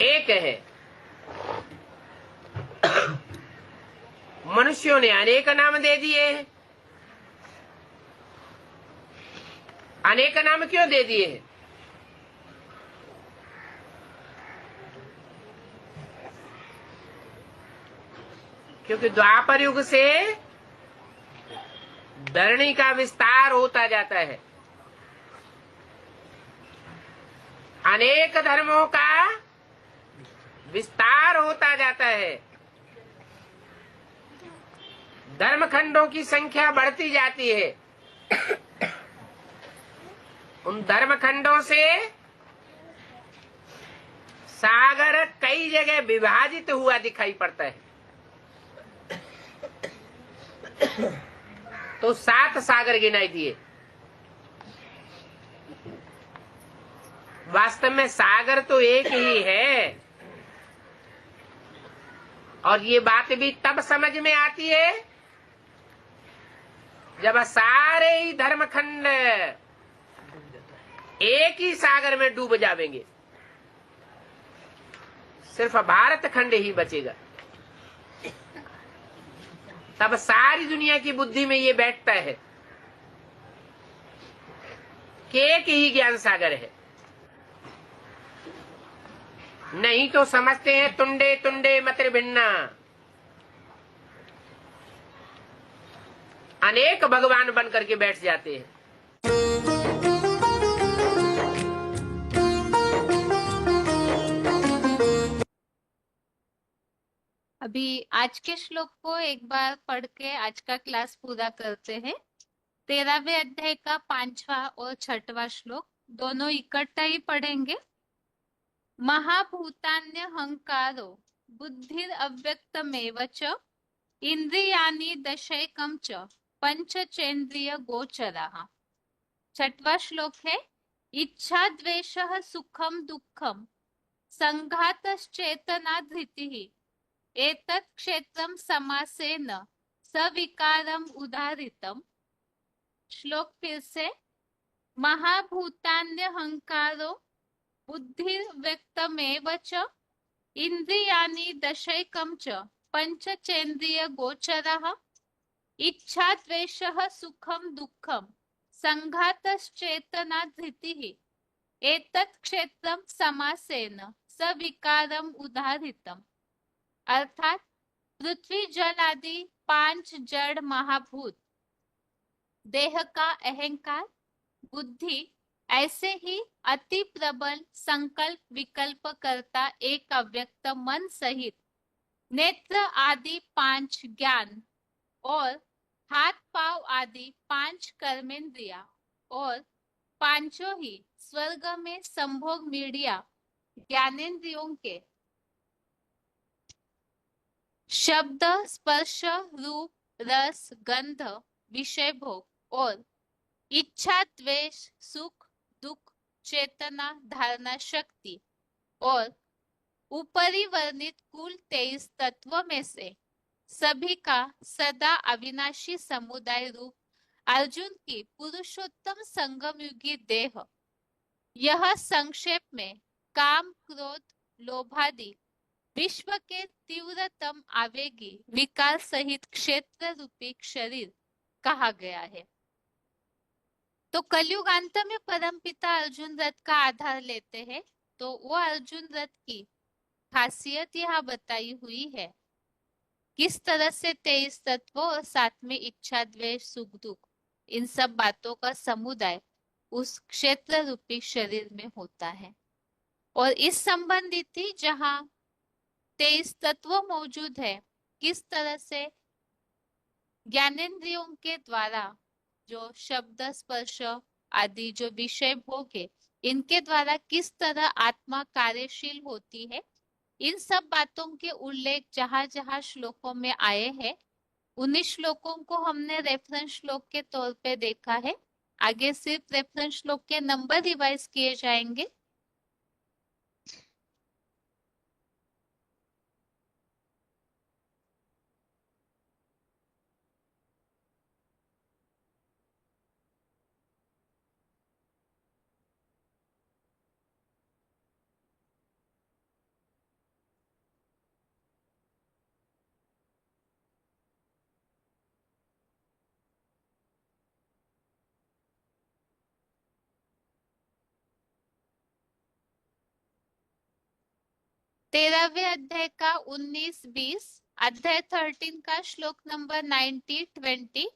एक है। मनुष्यों ने अनेक नाम दे दिए हैं। अनेक नाम क्यों दे दिए हैं? क्योंकि द्वापर युग से धरणी का विस्तार होता जाता है। अनेक धर्मों का विस्तार होता जाता है। धर्मखंडों की संख्या बढ़ती जाती है। उन धर्मखंडों से सागर कई जगह विभाजित हुआ दिखाई पड़ता है। तो 7 सागर गिनाई दिए। वास्तव में सागर तो एक ही है। और ये बात भी तब समझ में आती है जब सारे ही धर्मखंड एक ही सागर में डूब जाएंगे। सिर्फ भारत खंड ही बचेगा। तब सारी दुनिया की बुद्धि में ये बैठता है कि एक ही ज्ञान सागर है। नहीं तो समझते हैं तुंडे तुंडे मतिर भिन्ना। अनेक भगवान बन करके बैठ जाते हैं। अभी आज के श्लोक को एक बार पढ़ के आज का क्लास पूरा करते हैं। 13वें अध्याय का 5वां और 6वां श्लोक दोनों इकट्ठा ही पढ़ेंगे। महाभूतान्य हंकारो बुद्धिर अव्यक्तमेव च इंद्रियाणि दशैकम च पंचचेन्द्रिय गोचरः। छठवां श्लोक है इच्छा द्वेषः सुखम दुःखम संघातश्चेतना धृतिः एतत् क्षेत्रम समासेन सविकारम उदाहृतम। श्लोक फिर से महाभूतान्यहंकारो बुद्धिर्व्यक्तमेव च इंद्रियाणि दशैकं च पंचचेन्द्रिय गोचरः इच्छा द्वेषः सुखम दुःखम संघातश्चेतना धृतिः एतत् क्षेत्रम समासेन सविकारम उदाहृतम। अर्थात पृथ्वी जल आदि 5 जड़ महाभूत, देह का अहंकार, बुद्धि, ऐसे ही अति प्रबल संकल्प विकल्प करता एक अव्यक्त मन सहित नेत्र आदि 5 ज्ञान और हाथ पांव आदि 5 कर्मेंद्रिया और पांचों ही स्वर्ग में संभोग मीडिया ज्ञानेन्द्रियों के शब्द स्पर्श रूप रस गंध विषय भोग और इच्छा द्वेष सुख दुख चेतना धारणा शक्ति और ऊपरी वर्णित कुल 23 तत्व में से सभी का सदा अविनाशी समुदाय रूप अर्जुन की पुरुषोत्तम संगम युगी देह, यह संक्षेप में काम क्रोध लोभादि विश्व के तीव्रतम आवेगी विकार सहित क्षेत्र रूपी शरीर कहा गया है। तो कलयुग अंत में परमपिता अर्जुन रथ का आधार लेते हैं, तो वो अर्जुन रथ की खासियत यहाँ बताई हुई है। किस तरह से 23 तत्वों और साथ में इच्छा द्वेष सुख दुख इन सब बातों का समुदाय उस क्षेत्र रूपी शरीर में होता है। और इस संबंधित ही जहाँ 23 तत्व मौजूद है, किस तरह से ज्ञानेन्द्रियों के द्वारा जो शब्द स्पर्श आदि जो विषय भोग है, इनके द्वारा किस तरह आत्मा कार्यशील होती है, इन सब बातों के उल्लेख जहां जहां श्लोकों में आए हैं, उन्हीं श्लोकों को हमने रेफरेंस श्लोक के तौर पे देखा है। आगे सिर्फ रेफरेंस श्लोक के नंबर रिवाइज किए जाएंगे। तेरहवें अध्याय का 19-20, अध्याय 13 का श्लोक नंबर 90-20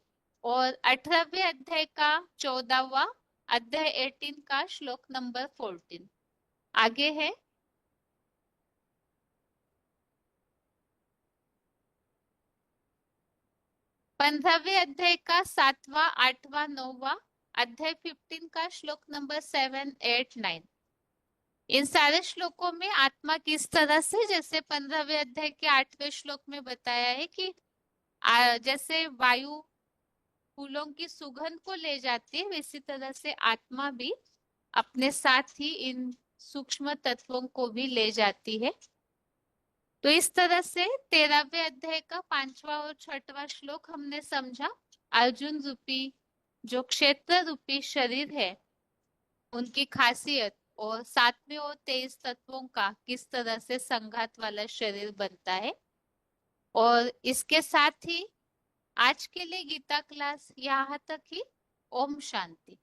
और 18वें अध्याय का 14वां, अध्याय 18 का श्लोक नंबर 14 आगे है। 15वें अध्याय का 7वां 8वां 9वां, अध्याय 15 का श्लोक नंबर 7, 8, 9। इन सारे श्लोकों में आत्मा किस तरह से, जैसे 15वें अध्याय के 8वें श्लोक में बताया है कि जैसे वायु फूलों की सुगंध को ले जाती है, वैसी तरह से आत्मा भी अपने साथ ही इन सूक्ष्म तत्वों को भी ले जाती है। तो इस तरह से 13वें अध्याय का 5वां और 6वां श्लोक हमने समझा। अर्जुन रूपी जो क्षेत्र रूपी शरीर है, उनकी खासियत और 7वें और 23 तत्वों का किस तरह से संघात वाला शरीर बनता है। और इसके साथ ही आज के लिए गीता क्लास यहाँ तक ही। ओम शांति।